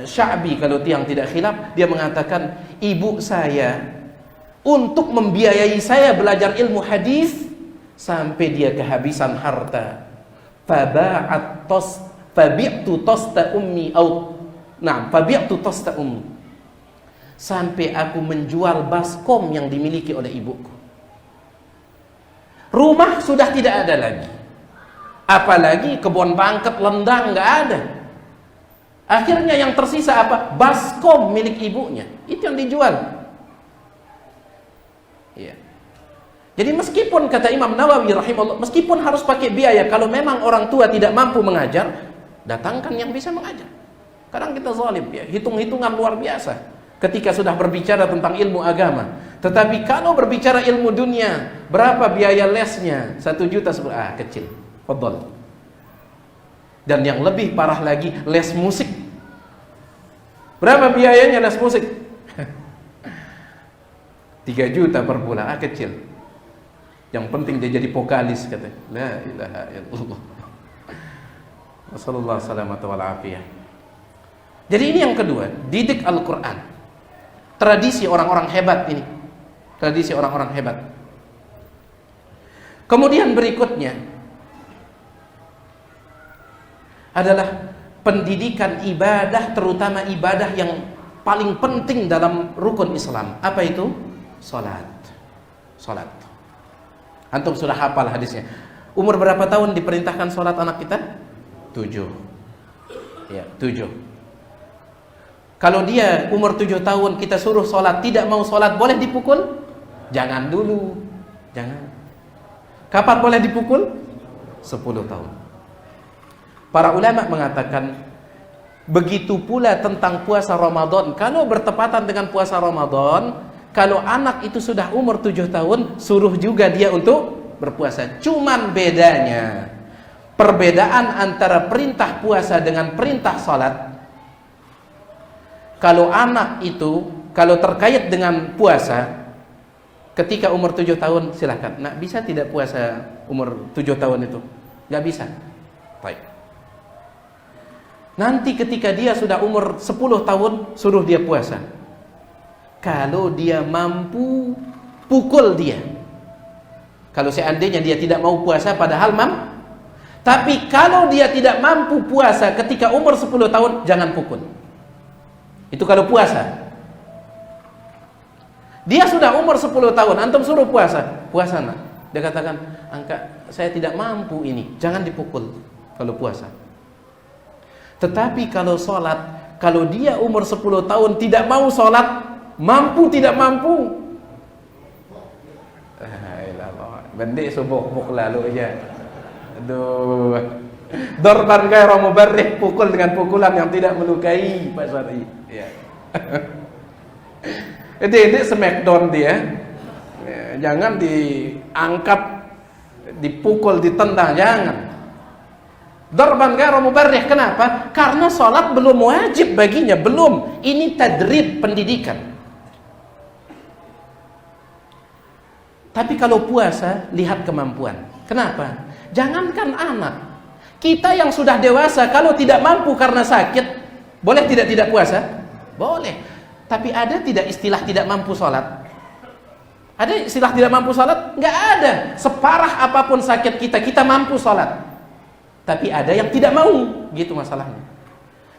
Sya'bi, kalau tiang tidak khilaf, dia mengatakan ibu saya untuk membiayai saya belajar ilmu hadis sampai dia kehabisan harta. Fabi'tu tosta ummi fabi'tu tosta ummi, sampai aku menjual baskom yang dimiliki oleh ibuku. Rumah sudah tidak ada lagi, apalagi kebun bangket lendang nggak ada. Akhirnya yang tersisa apa? Baskom milik ibunya, itu yang dijual. Ya. Jadi meskipun kata Imam Nawawi rahimahullah, meskipun harus pakai biaya, kalau memang orang tua tidak mampu mengajar, datangkan yang bisa mengajar. Kadang kita zalim ya, hitung-hitungan luar biasa ketika sudah berbicara tentang ilmu agama. Tetapi kalau berbicara ilmu dunia, berapa biaya lesnya? 1 juta kecil. Fadhal. Dan yang lebih parah lagi, les musik. Berapa biayanya les musik? 3 juta per bulan, kecil. Yang penting dia jadi vokalis katanya. La ilaha illallah. Wassallallahu salamata wal afiyah. Jadi ini yang kedua, didik Al-Quran. Tradisi orang-orang hebat ini. Tradisi orang-orang hebat. Kemudian berikutnya adalah pendidikan ibadah, terutama ibadah yang paling penting dalam rukun Islam. Apa itu? Salat. Salat. Antum sudah hafal hadisnya. Umur berapa tahun diperintahkan salat anak kita? 7. Ya, 7. Kalau dia umur 7 tahun kita suruh salat, tidak mau salat, boleh dipukul? Jangan dulu. Jangan. Kapan boleh dipukul? 10 tahun. Para ulama mengatakan begitu pula tentang puasa Ramadan. Kalau bertepatan dengan puasa Ramadan, kalau anak itu sudah umur 7 tahun, suruh juga dia untuk berpuasa. Cuman bedanya, perbedaan antara perintah puasa dengan perintah salat. Kalau anak itu, kalau terkait dengan puasa, ketika umur 7 tahun silahkan. Nak, bisa tidak puasa umur 7 tahun itu? Gak bisa. Baik. Nanti ketika dia sudah umur 10 tahun, suruh dia puasa. Kalau dia mampu, pukul dia. Kalau seandainya dia tidak mau puasa padahal tapi kalau dia tidak mampu puasa ketika umur 10 tahun, jangan pukul. Itu kalau puasa. Dia sudah umur 10 tahun, antum suruh puasa. Puasa nak. Dia katakan, saya tidak mampu ini. Jangan dipukul kalau puasa. Tetapi kalau sholat, kalau dia umur 10 tahun tidak mau sholat, mampu tidak mampu, bendik subuk lalu aja. Aduh, dorban gairah mubarrih, pukul dengan pukulan yang tidak melukai, Pak Syar'i. Ya. Ini smackdown dia. Jangan diangkat, dipukul, ditendang, jangan. Darban gairah mubarrih. Kenapa? Karena sholat belum wajib baginya, belum. Ini tadrib, pendidikan. Tapi kalau puasa, lihat kemampuan. Kenapa? Jangankan anak, kita yang sudah dewasa, kalau tidak mampu karena sakit, boleh tidak puasa? Boleh. Tapi ada tidak istilah tidak mampu sholat? Ada istilah tidak mampu sholat? Nggak ada. Separah apapun sakit kita mampu sholat. Tapi ada yang tidak mau, gitu masalahnya.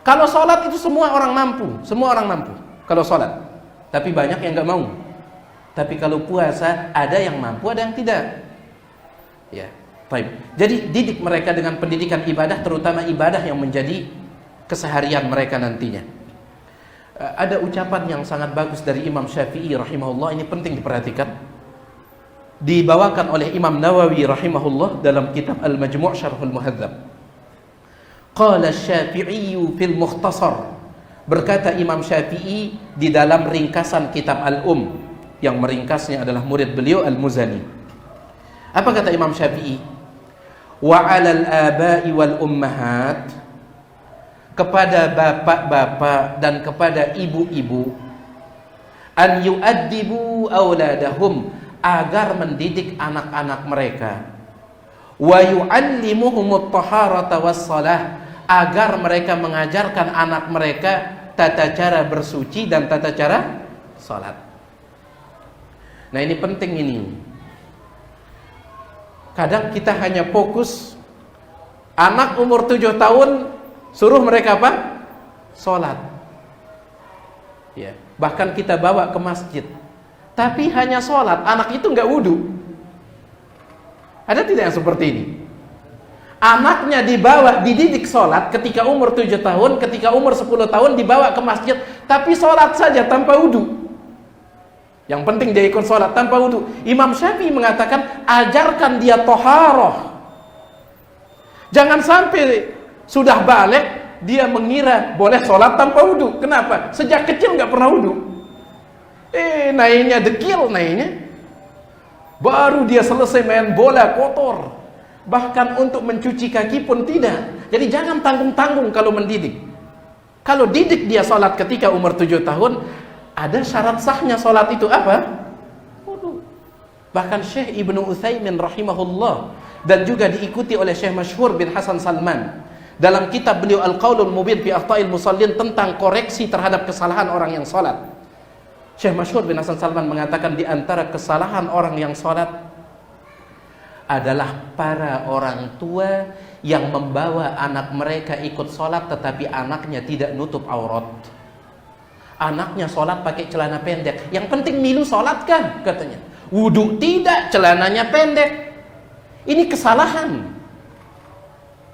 Kalau sholat itu semua orang mampu kalau sholat. Tapi banyak yang nggak mau. Tapi kalau puasa, ada yang mampu, ada yang tidak. Ya, baik. Jadi didik mereka dengan pendidikan ibadah, terutama ibadah yang menjadi keseharian mereka nantinya. Ada ucapan yang sangat bagus dari Imam Syafi'i rahimahullah, ini penting diperhatikan. Dibawakan oleh Imam Nawawi rahimahullah dalam kitab Al-Majmu' Syarhul Muhadzab. Qala Syafi'i fil Mukhtasar. Berkata Imam Syafi'i di dalam ringkasan kitab Al-Um, yang meringkasnya adalah murid beliau Al-Muzani. Apa kata Imam Syafi'i? Wa 'alal aba'i wal ummahat, kepada bapak-bapak dan kepada ibu-ibu, an yu'addibu auladahum, agar mendidik anak-anak mereka, wa yu'allimuhumut taharata wassalah, agar mereka mengajarkan anak mereka tata cara bersuci dan tata cara salat. Nah, ini penting ini. Kadang kita hanya fokus anak umur 7 tahun, suruh mereka apa? Salat. Ya, bahkan kita bawa ke masjid, tapi hanya sholat, anak itu nggak wudhu. Ada tidak yang seperti ini? Anaknya dibawa, dididik sholat ketika umur 7 tahun, ketika umur 10 tahun dibawa ke masjid, tapi sholat saja tanpa wudhu. Yang penting dia ikut sholat tanpa wudhu. Imam Syafi'i mengatakan, ajarkan dia toharoh. Jangan sampai sudah balik, dia mengira boleh sholat tanpa wudhu. Kenapa? Sejak kecil nggak pernah wudhu. Naiknya dekil, naiknya baru dia selesai main bola kotor, bahkan untuk mencuci kaki pun tidak. Jadi jangan tanggung-tanggung kalau mendidik. Kalau didik dia sholat ketika umur 7 tahun, ada syarat sahnya sholat itu apa? Wudu. Bahkan Syekh Ibnu Utsaimin rahimahullah, dan juga diikuti oleh Syekh Masyhur bin Hasan Salman dalam kitab beliau Al-Qaulul Mubin fi Akhta'il Musallin tentang koreksi terhadap kesalahan orang yang salat. Syekh Masyhur bin Hasan Salman mengatakan di antara kesalahan orang yang salat adalah para orang tua yang membawa anak mereka ikut salat tetapi anaknya tidak nutup aurat. Anaknya sholat pakai celana pendek, yang penting milu sholat kan katanya. Wudhu tidak, celananya pendek. Ini kesalahan.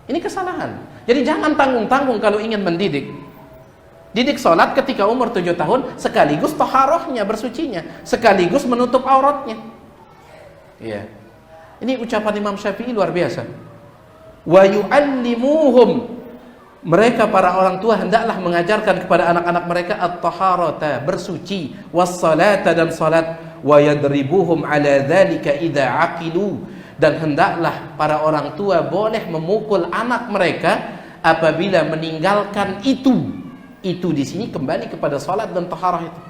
Ini kesalahan. Jadi jangan tanggung-tanggung kalau ingin mendidik. Didik sholat ketika umur 7 tahun sekaligus taharahnya, bersucinya, sekaligus menutup auratnya. Iya. Ini ucapan Imam Syafi'i luar biasa. Wa yu'allimuhum, mereka para orang tua hendaklah mengajarkan kepada anak-anak mereka at-taharata, bersuci, was-salata, dan salat, wa yadribuhum ala dzalika idza aqilu, dan hendaklah para orang tua boleh memukul anak mereka apabila meninggalkan itu. Itu di sini kembali kepada salat dan taharah itu.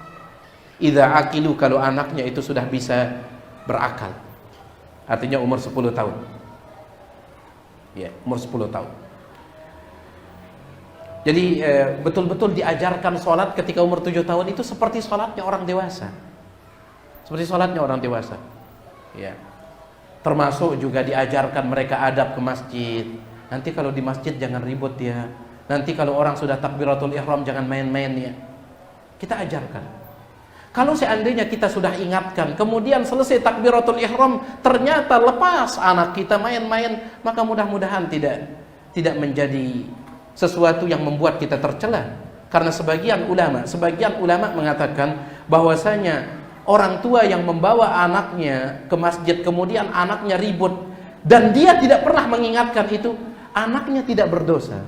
Idza aqilu, kalau anaknya itu sudah bisa berakal. Artinya umur 10 tahun. Ya, umur 10 tahun. Jadi betul-betul diajarkan sholat ketika umur 7 tahun itu seperti sholatnya orang dewasa. Seperti sholatnya orang dewasa. Ya. Termasuk juga diajarkan mereka adab ke masjid. Nanti kalau di masjid jangan ribut ya. Nanti kalau orang sudah takbiratul ihram jangan main-main ya. Kita ajarkan. Kalau seandainya kita sudah ingatkan, kemudian selesai takbiratul ihram ternyata lepas anak kita main-main, maka mudah-mudahan tidak menjadi sesuatu yang membuat kita tercela. Karena sebagian ulama mengatakan bahwasanya orang tua yang membawa anaknya ke masjid kemudian anaknya ribut dan dia tidak pernah mengingatkan itu, anaknya tidak berdosa,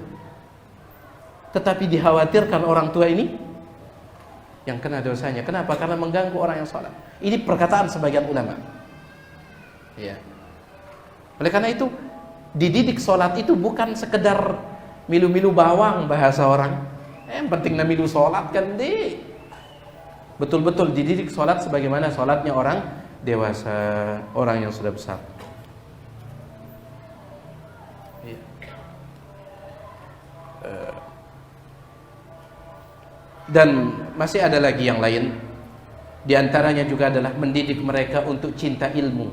tetapi dikhawatirkan orang tua ini yang kena dosanya. Kenapa? Karena mengganggu orang yang sholat. Ini perkataan sebagian ulama. Ya. Oleh karena itu dididik sholat itu bukan sekedar milu-milu bawang bahasa orang. Yang penting milu sholat kan deh. Betul-betul dididik sholat sebagaimana sholatnya orang dewasa, orang yang sudah besar. Ya. Dan masih ada lagi yang lain. Di antaranya juga adalah mendidik mereka untuk cinta ilmu.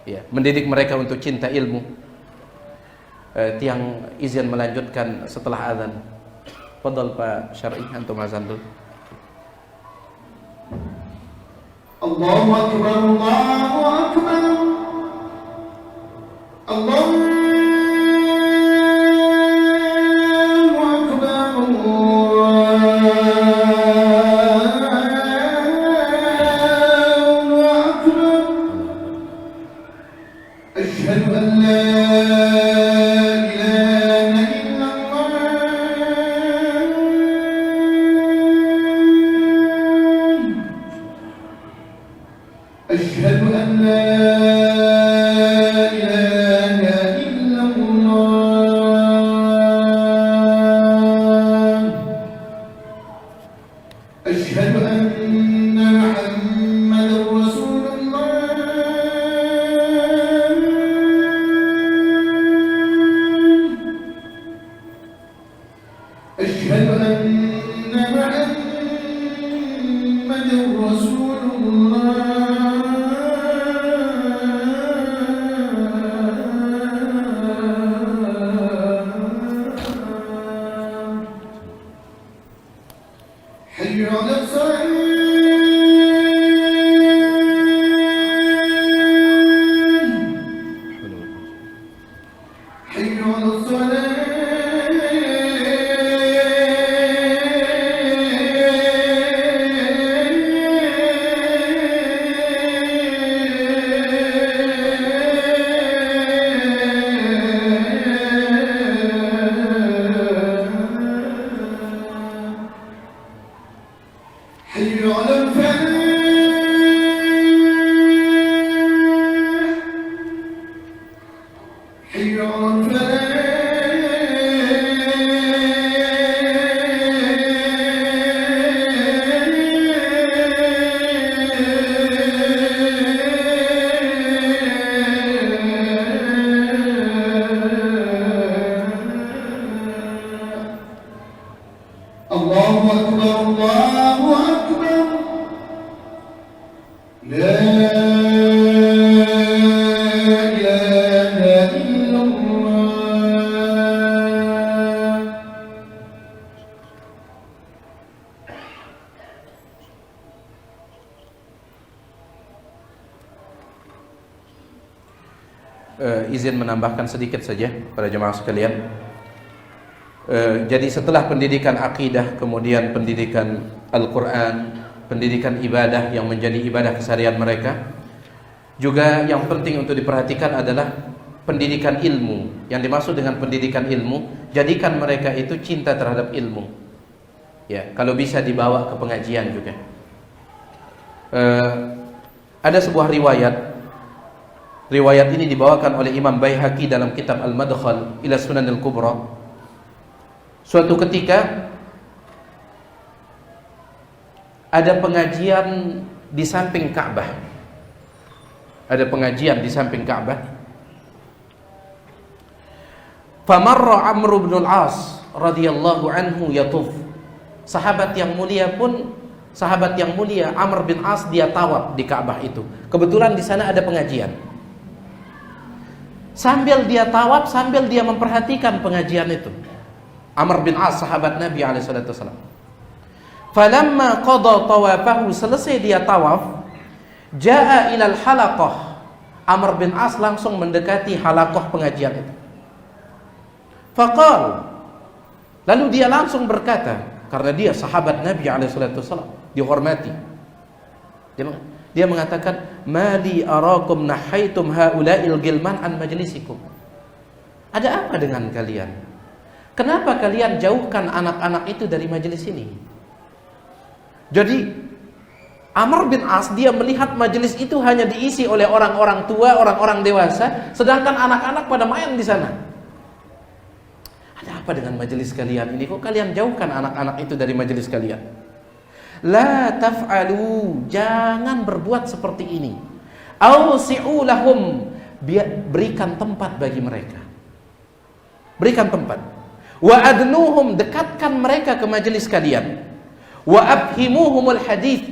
Ya, mendidik mereka untuk cinta ilmu. Tiang izin melanjutkan setelah azan. Fadhal Pak Syar'i, antum azan dulu.
Allahu akbar, Allahu akbar. Allahu akbar. Allahu akbar. Asyhadu an la أشهد أن لا إله إلا الله أشهد أن محمدا رسول الله أشهد أن محمدا رسول الله حي على الصلاة حي على الصلاة حي على الفلاح حي على الفلاح Allahu Akbar, Allahu Akbar. La ilaha illallah.
Izin menambahkan sedikit saja para jemaah sekalian. Jadi setelah pendidikan akidah, kemudian pendidikan Al-Quran, pendidikan ibadah yang menjadi ibadah keseharian mereka, juga yang penting untuk diperhatikan adalah pendidikan ilmu. Yang dimaksud dengan pendidikan ilmu, jadikan mereka itu cinta terhadap ilmu. Ya, kalau bisa dibawa ke pengajian juga. Ada sebuah riwayat ini dibawakan oleh Imam Baihaqi dalam kitab Al-Madkhal ila Sunan Al-Kubra. Suatu ketika ada pengajian di samping Ka'bah. Ada pengajian di samping Ka'bah. Famarra Amr bin Al-As radhiyallahu anhu yatuf. Sahabat yang mulia Amr bin As, dia tawaf di Ka'bah itu. Kebetulan di sana ada pengajian. Sambil dia tawaf, sambil dia memperhatikan pengajian itu. Amr bin As, sahabat Nabi SAW. Falamma qada tawafahu, selesai dia tawaf, jaa ilal halaqah. Amr bin As langsung mendekati halaqah pengajian itu. Faqal, lalu dia langsung berkata, karena dia sahabat Nabi SAW, dihormati. Dia mengatakan, mali arakum nahaitum haula'il gilman an majlisikum. Ada apa dengan kalian? Kenapa kalian jauhkan anak-anak itu dari majelis ini? Jadi Amr bin As, dia melihat majelis itu hanya diisi oleh orang-orang tua, orang-orang dewasa, sedangkan anak-anak pada main di sana. Ada apa dengan majelis kalian ini? Kok kalian jauhkan anak-anak itu dari majelis kalian? La taf'alu, jangan berbuat seperti ini. Ausi'u lahum, berikan tempat bagi mereka. Berikan tempat. Wa adnuhum, dekatkan mereka ke majelis kalian. Wa abhimuhumul hadith,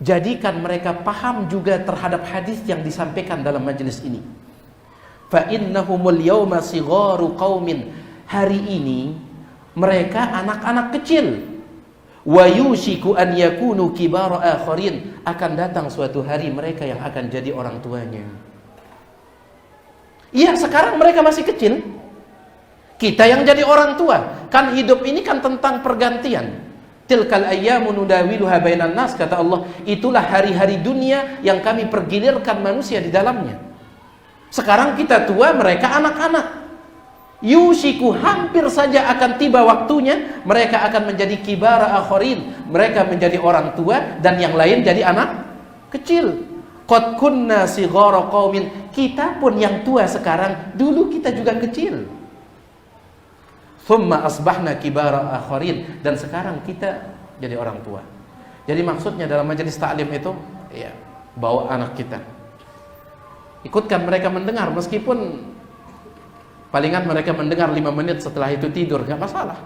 jadikan mereka paham juga terhadap hadis yang disampaikan dalam majelis ini. Fa innahumul yawma sigharu qaumin, hari ini mereka anak-anak kecil. Wa yushiku an yakunu kibara akharin, akan datang suatu hari mereka yang akan jadi orang tuanya. Iya, sekarang mereka masih kecil, kita yang jadi orang tua. Kan hidup ini kan tentang pergantian. Tilkal ayyamu nudawiluha bainan nas, kata Allah, itulah hari-hari dunia yang kami pergilirkan manusia di dalamnya. Sekarang kita tua, mereka anak-anak. Yushiku, hampir saja akan tiba waktunya mereka akan menjadi kibara akharin, mereka menjadi orang tua dan yang lain jadi anak kecil. Qad kunna sighara qaumin, kita pun yang tua sekarang, dulu kita juga kecil. Thumma asbahna kibara akharin, dan sekarang kita jadi orang tua. Jadi maksudnya dalam majelis taklim itu, ya, bawa anak kita, ikutkan mereka mendengar, meskipun palingan mereka mendengar 5 menit, setelah itu tidur, nggak masalah.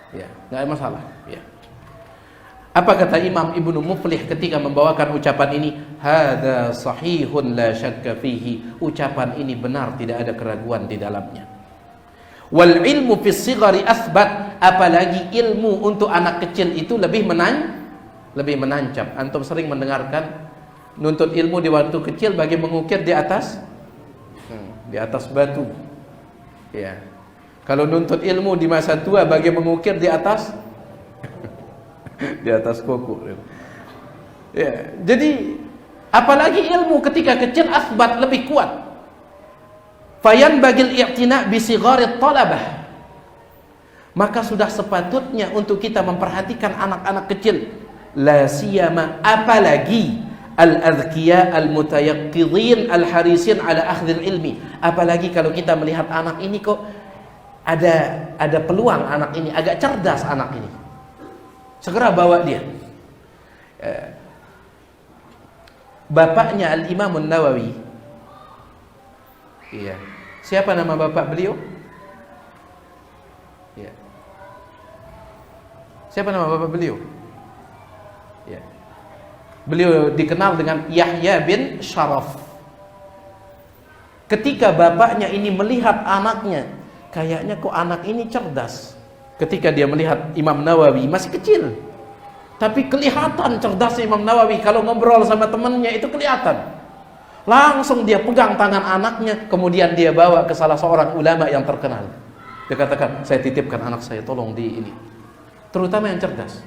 Ya, nggak masalah. Ya. Apa kata Imam Ibnu Muflih ketika membawakan ucapan ini? Hada sahihun la syakka fihi. Ucapan ini benar, tidak ada keraguan di dalamnya. Wal ilmu fis sighari asbat, apalagi ilmu untuk anak kecil itu lebih menancap. Antum sering mendengarkan nuntut ilmu di waktu kecil bagi mengukir di atas batu. Ya. Kalau nuntut ilmu di masa tua bagi mengukir di atas koko. Ya. Jadi apalagi ilmu ketika kecil asbat, lebih kuat. Fayan bagil i'tina bi sigharit talabah, maka sudah sepatutnya untuk kita memperhatikan anak-anak kecil, la siyama, apalagi al-adhkiya al-mutayaqqidhin al-harisin ala akhdhil ilmi, apalagi kalau kita melihat anak ini kok ada peluang, anak ini agak cerdas, anak ini segera bawa dia. Bapaknya Al-Imam An-Nawawi, iya, siapa nama bapak beliau? Ya. Siapa nama bapak beliau? Ya. Beliau dikenal dengan Yahya bin Sharaf. Ketika bapaknya ini melihat anaknya, kayaknya kok anak ini cerdas. Ketika dia melihat Imam Nawawi masih kecil, tapi kelihatan cerdasnya Imam Nawawi. Kalau ngobrol sama temannya itu kelihatan. Langsung dia pegang tangan anaknya, kemudian dia bawa ke salah seorang ulama yang terkenal. Dia katakan, saya titipkan anak saya, tolong di ini. Terutama yang cerdas.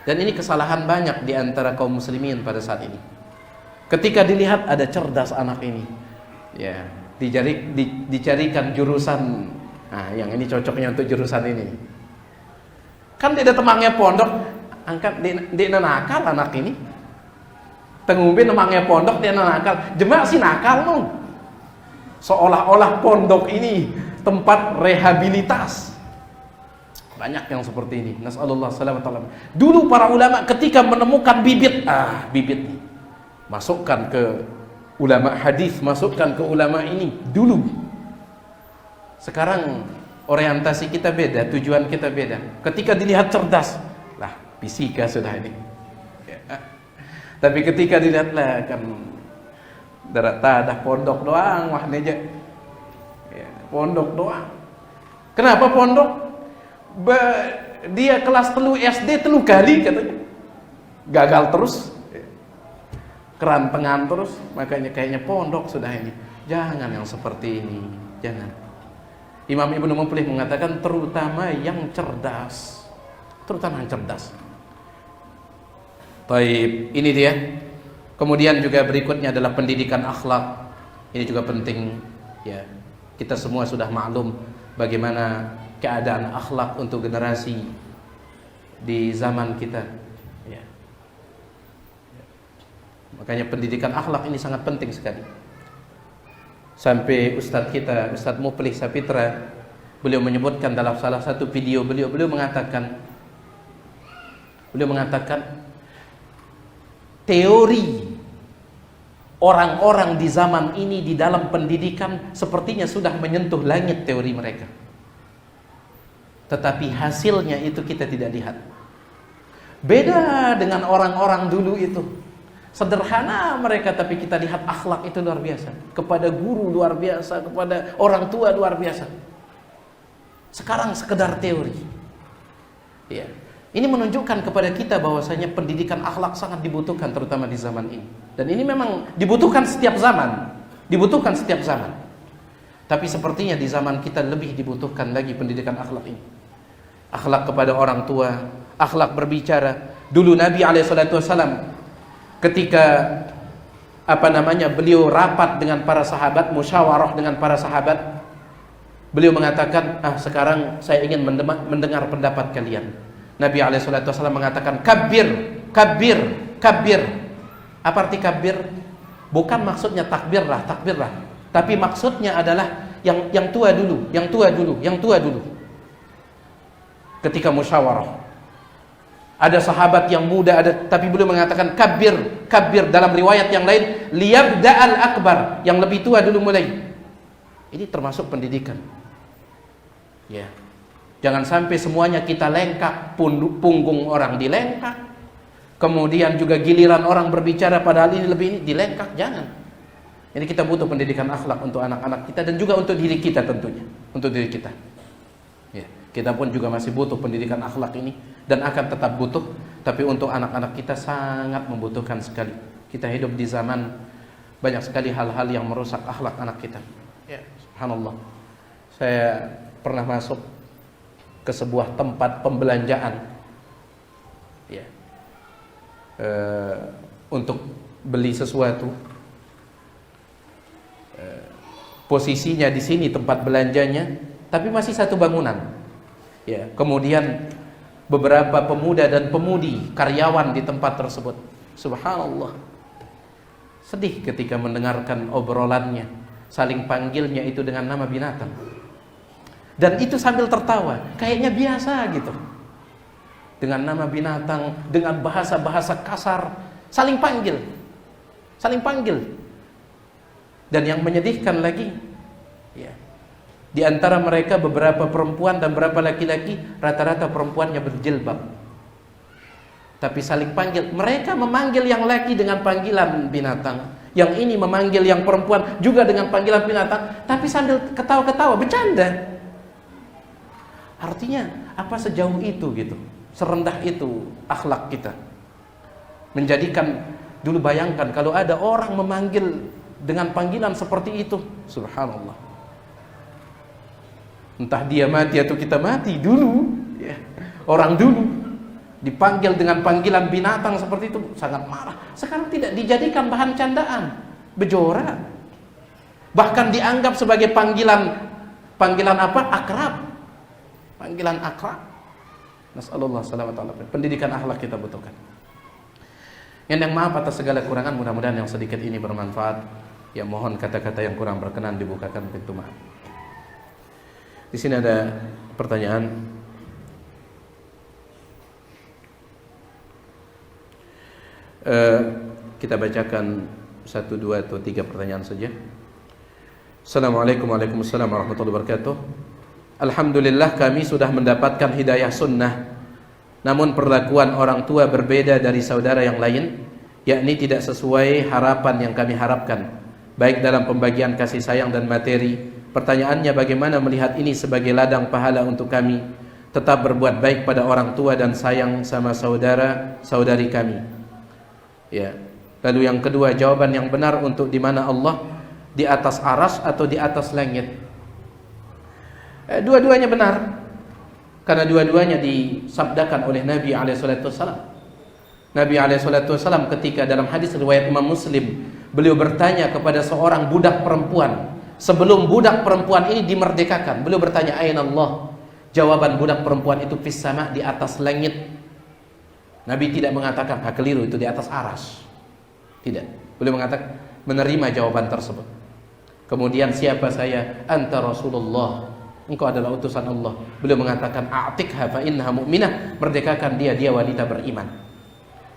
Dan ini kesalahan banyak di antara kaum muslimin pada saat ini. Ketika dilihat ada cerdas anak ini, ya, dicarikan jurusan. Nah, yang ini cocoknya untuk jurusan ini. Kan tidak temangnya pondok, angkat di nakal anak ini. Tengumbe nemangnya pondok dia nakal. Jemaah sih nakal dong. Seolah-olah pondok ini tempat rehabilitas. Banyak yang seperti ini. Nasallallahu alaihi wasallam. Dulu para ulama ketika menemukan bibit, bibit nih, masukkan ke ulama hadis, masukkan ke ulama ini dulu. Sekarang orientasi kita beda, tujuan kita beda. Ketika dilihat cerdas, lah fisika sudah ini. Ya. Tapi ketika dilihat lah kan darah pondok doang, wah neja. Ya, pondok doang. Kenapa pondok? Dia kelas 3 SD 3 kali katanya, gagal terus, kerantengan terus, makanya kayaknya pondok sudah ini. Jangan yang seperti ini, jangan. Imam Ibnu Muflih mengatakan terutama yang cerdas, terutama yang cerdas. Baik, ini dia. Kemudian juga berikutnya adalah pendidikan akhlak. Ini juga penting ya. Kita semua sudah maklum bagaimana keadaan akhlak untuk generasi di zaman kita ya. Makanya pendidikan akhlak ini sangat penting sekali. Sampai Ustadz kita, Ustadz Muflih Sapitra, beliau menyebutkan dalam salah satu video beliau mengatakan teori orang-orang di zaman ini di dalam pendidikan sepertinya sudah menyentuh langit teori mereka. Tetapi hasilnya itu kita tidak lihat. Beda dengan orang-orang dulu itu. Sederhana mereka, tapi kita lihat akhlak itu luar biasa. Kepada guru luar biasa, kepada orang tua luar biasa. Sekarang sekedar teori. Ya. Ini menunjukkan kepada kita bahwasanya pendidikan akhlak sangat dibutuhkan terutama di zaman ini. Dan ini memang dibutuhkan setiap zaman. Dibutuhkan setiap zaman. Tapi sepertinya di zaman kita lebih dibutuhkan lagi pendidikan akhlak ini. Akhlak kepada orang tua, akhlak berbicara. Dulu Nabi SAW ketika beliau rapat dengan para sahabat, musyawarah dengan para sahabat, beliau mengatakan, sekarang saya ingin mendengar pendapat kalian. Nabi SAW mengatakan, kabir. Apa arti kabir? Bukan maksudnya takbirlah, tapi maksudnya adalah yang tua dulu. Ketika musyawarah, ada sahabat yang muda, tapi beliau mengatakan kabir. Dalam riwayat yang lain, liyabda'al akbar, yang lebih tua dulu mulai. Ini termasuk pendidikan. Ya. Jangan sampai semuanya kita lengkap, punggung orang dilengkap. Kemudian juga giliran orang berbicara padahal ini lebih ini dilengkap, jangan. Ini kita butuh pendidikan akhlak untuk anak-anak kita dan juga untuk diri kita tentunya, untuk diri kita. Ya, kita pun juga masih butuh pendidikan akhlak ini dan akan tetap butuh, tapi untuk anak-anak kita sangat membutuhkan sekali. Kita hidup di zaman banyak sekali hal-hal yang merusak akhlak anak kita. Ya, subhanallah. Saya pernah masuk ke sebuah tempat pembelanjaan, ya, untuk beli sesuatu. Posisinya di sini tempat belanjanya, tapi masih satu bangunan. Ya, kemudian beberapa pemuda dan pemudi karyawan di tempat tersebut. Subhanallah. Sedih ketika mendengarkan obrolannya, saling panggilnya itu dengan nama binatang. Dan itu sambil tertawa, kayaknya biasa gitu. Dengan nama binatang, dengan bahasa-bahasa kasar, saling panggil. Dan yang menyedihkan lagi, ya, Di antara mereka beberapa perempuan dan beberapa laki-laki, rata-rata perempuannya berjilbab, tapi saling panggil. Mereka memanggil yang laki dengan panggilan binatang, yang ini memanggil yang perempuan juga dengan panggilan binatang, tapi sambil ketawa-ketawa, bercanda. Artinya apa sejauh itu gitu, serendah itu akhlak kita. Menjadikan, dulu bayangkan kalau ada orang memanggil dengan panggilan seperti itu, subhanallah. Entah dia mati atau kita mati, dulu ya, orang dulu dipanggil dengan panggilan binatang seperti itu sangat marah. Sekarang tidak, dijadikan bahan candaan, bejora, bahkan dianggap sebagai panggilan apa? Akrab, panggilan akrab. Nasallallahu alaihi wasallam. Pendidikan akhlak kita butuhkan. Yang maaf atas segala kurangan, mudah-mudahan yang sedikit ini bermanfaat. Ya, mohon kata-kata yang kurang berkenan dibukakan pintu maaf. Di sini ada pertanyaan. Kita bacakan 1, 2 atau 3 pertanyaan saja. Assalamualaikum Waalaikumsalam warahmatullahi wabarakatuh. Alhamdulillah kami sudah mendapatkan hidayah sunnah, namun perlakuan orang tua berbeda dari saudara yang lain, yakni tidak sesuai harapan yang kami harapkan, baik dalam pembagian kasih sayang dan materi. Pertanyaannya, bagaimana melihat ini sebagai ladang pahala untuk kami tetap berbuat baik pada orang tua dan sayang sama saudara-saudari kami? Ya. Lalu yang kedua, jawaban yang benar untuk di mana Allah, di atas arsy atau di atas langit? Dua-duanya benar, karena dua-duanya disabdakan oleh Nabi SAW. Nabi SAW ketika dalam hadis riwayat Imam Muslim, beliau bertanya kepada seorang budak perempuan sebelum budak perempuan ini dimerdekakan. Beliau bertanya, aina Allah? Jawaban budak perempuan itu fis sama, di atas langit. Nabi tidak mengatakan keliru, itu di atas arsy. Tidak. Beliau mengatakan, menerima jawaban tersebut. Kemudian, siapa saya? Anta Rasulullah, engkau adalah utusan Allah. Beliau mengatakan, a'tikha fa innaha mu'minah, merdekakan dia wanita beriman.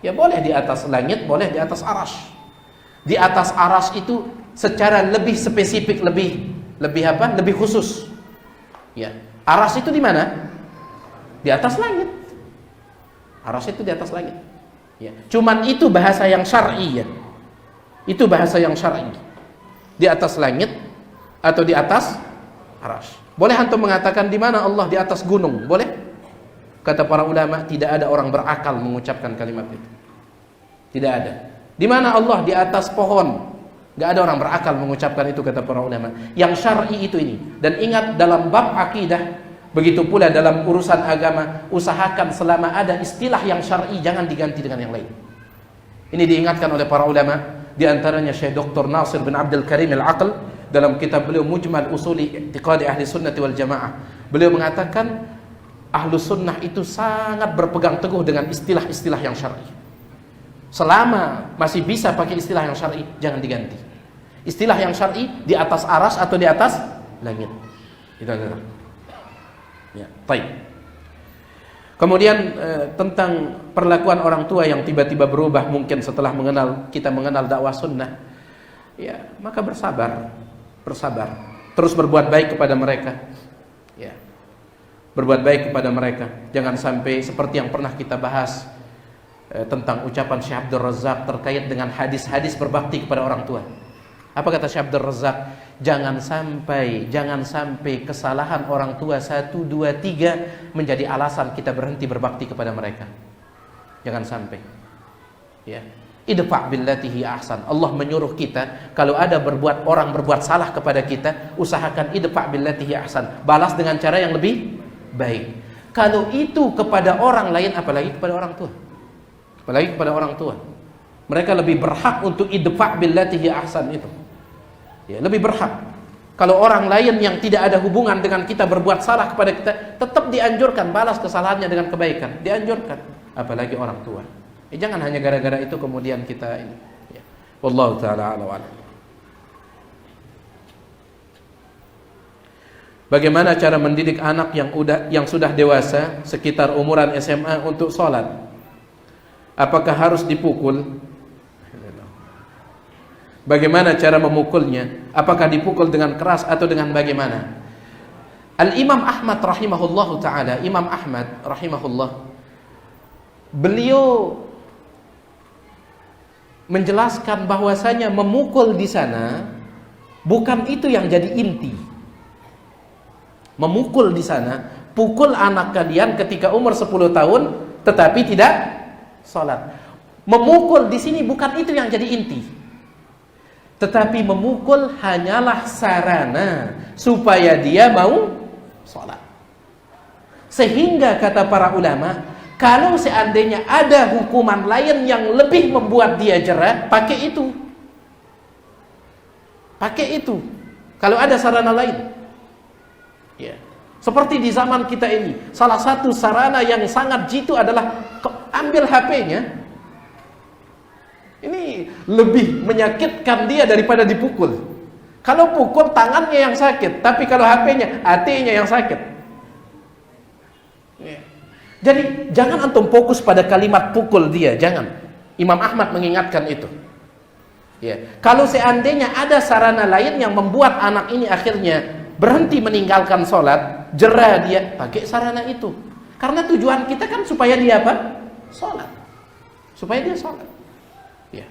Ya, boleh di atas langit, boleh di atas arsy. Di atas arsy itu secara lebih spesifik, lebih khusus. Ya, arsy itu di mana? Di atas langit. Arsy itu di atas langit. Ya, cuman itu bahasa yang syar'i ya. Itu bahasa yang syar'i. Di atas langit atau di atas arsy. Boleh antum mengatakan di mana Allah? Di atas gunung, boleh? Kata para ulama, tidak ada orang berakal mengucapkan kalimat itu. Tidak ada. Di mana Allah? Di atas pohon. Gak ada orang berakal mengucapkan itu, kata para ulama. Yang syar'i itu ini. Dan ingat, dalam bab akidah, begitu pula dalam urusan agama, usahakan selama ada istilah yang syar'i jangan diganti dengan yang lain. Ini diingatkan oleh para ulama, di antaranya Syekh Dr. Nasir bin Abdul Karim Al-Aql dalam kitab beliau Mujmal Usuli I'tiqadi Ahli Sunnati wal Jamaah. Beliau mengatakan Ahlu Sunnah itu sangat berpegang teguh dengan istilah-istilah yang syar'i. Selama masih bisa pakai istilah yang syar'i, jangan diganti. Istilah yang syar'i di atas arsy atau di atas langit. Itu adalah. Ya, baik. Kemudian tentang perlakuan orang tua yang tiba-tiba berubah mungkin setelah kita mengenal dakwah sunnah. Ya, maka bersabar. Terus berbuat baik kepada mereka. Ya. Berbuat baik kepada mereka. Jangan sampai seperti yang pernah kita bahas tentang ucapan Syekh Abdul Razak terkait dengan hadis-hadis berbakti kepada orang tua. Apa kata Syekh Abdul Razak? Jangan sampai kesalahan orang tua 1, 2, 3 menjadi alasan kita berhenti berbakti kepada mereka. Jangan sampai. Ya. Idfa' billati hi ahsan. Allah menyuruh kita kalau ada orang berbuat salah kepada kita, usahakan idfa' billati hi ahsan. Balas dengan cara yang lebih baik. Kalau itu kepada orang lain, apalagi kepada orang tua. Apalagi kepada orang tua. Mereka lebih berhak untuk idfa' billati hi ahsan itu. Ya, lebih berhak. Kalau orang lain yang tidak ada hubungan dengan kita berbuat salah kepada kita, tetap dianjurkan balas kesalahannya dengan kebaikan. Dianjurkan. Apalagi orang tua. Jangan hanya gara-gara itu kemudian kita ini. Ya. Wallahu ta'ala a'lam wa a'lam. Bagaimana cara mendidik anak yang sudah dewasa sekitar umuran SMA untuk sholat? Apakah harus dipukul? Bagaimana cara memukulnya? Apakah dipukul dengan keras atau dengan bagaimana? Al-Imam Ahmad rahimahullahu ta'ala, Imam Ahmad rahimahullah, beliau menjelaskan bahwasanya memukul di sana bukan itu yang jadi inti. Memukul di sana, pukul anak kalian ketika umur 10 tahun tetapi tidak salat. Memukul di sini bukan itu yang jadi inti. Tetapi memukul hanyalah sarana supaya dia mau salat. Sehingga kata para ulama, kalau seandainya ada hukuman lain yang lebih membuat dia jera, pakai itu. Pakai itu. Kalau ada sarana lain. Ya. Seperti di zaman kita ini, salah satu sarana yang sangat jitu adalah ambil HP-nya. Ini lebih menyakitkan dia daripada dipukul. Kalau pukul tangannya yang sakit, tapi kalau HP-nya, hatinya yang sakit. Ya. Jadi jangan antum fokus pada kalimat pukul dia, jangan. Imam Ahmad mengingatkan itu. Ya. Kalau seandainya ada sarana lain yang membuat anak ini akhirnya berhenti meninggalkan sholat, jera dia, pakai sarana itu. Karena tujuan kita kan supaya dia apa? Sholat. Supaya dia sholat. Ya.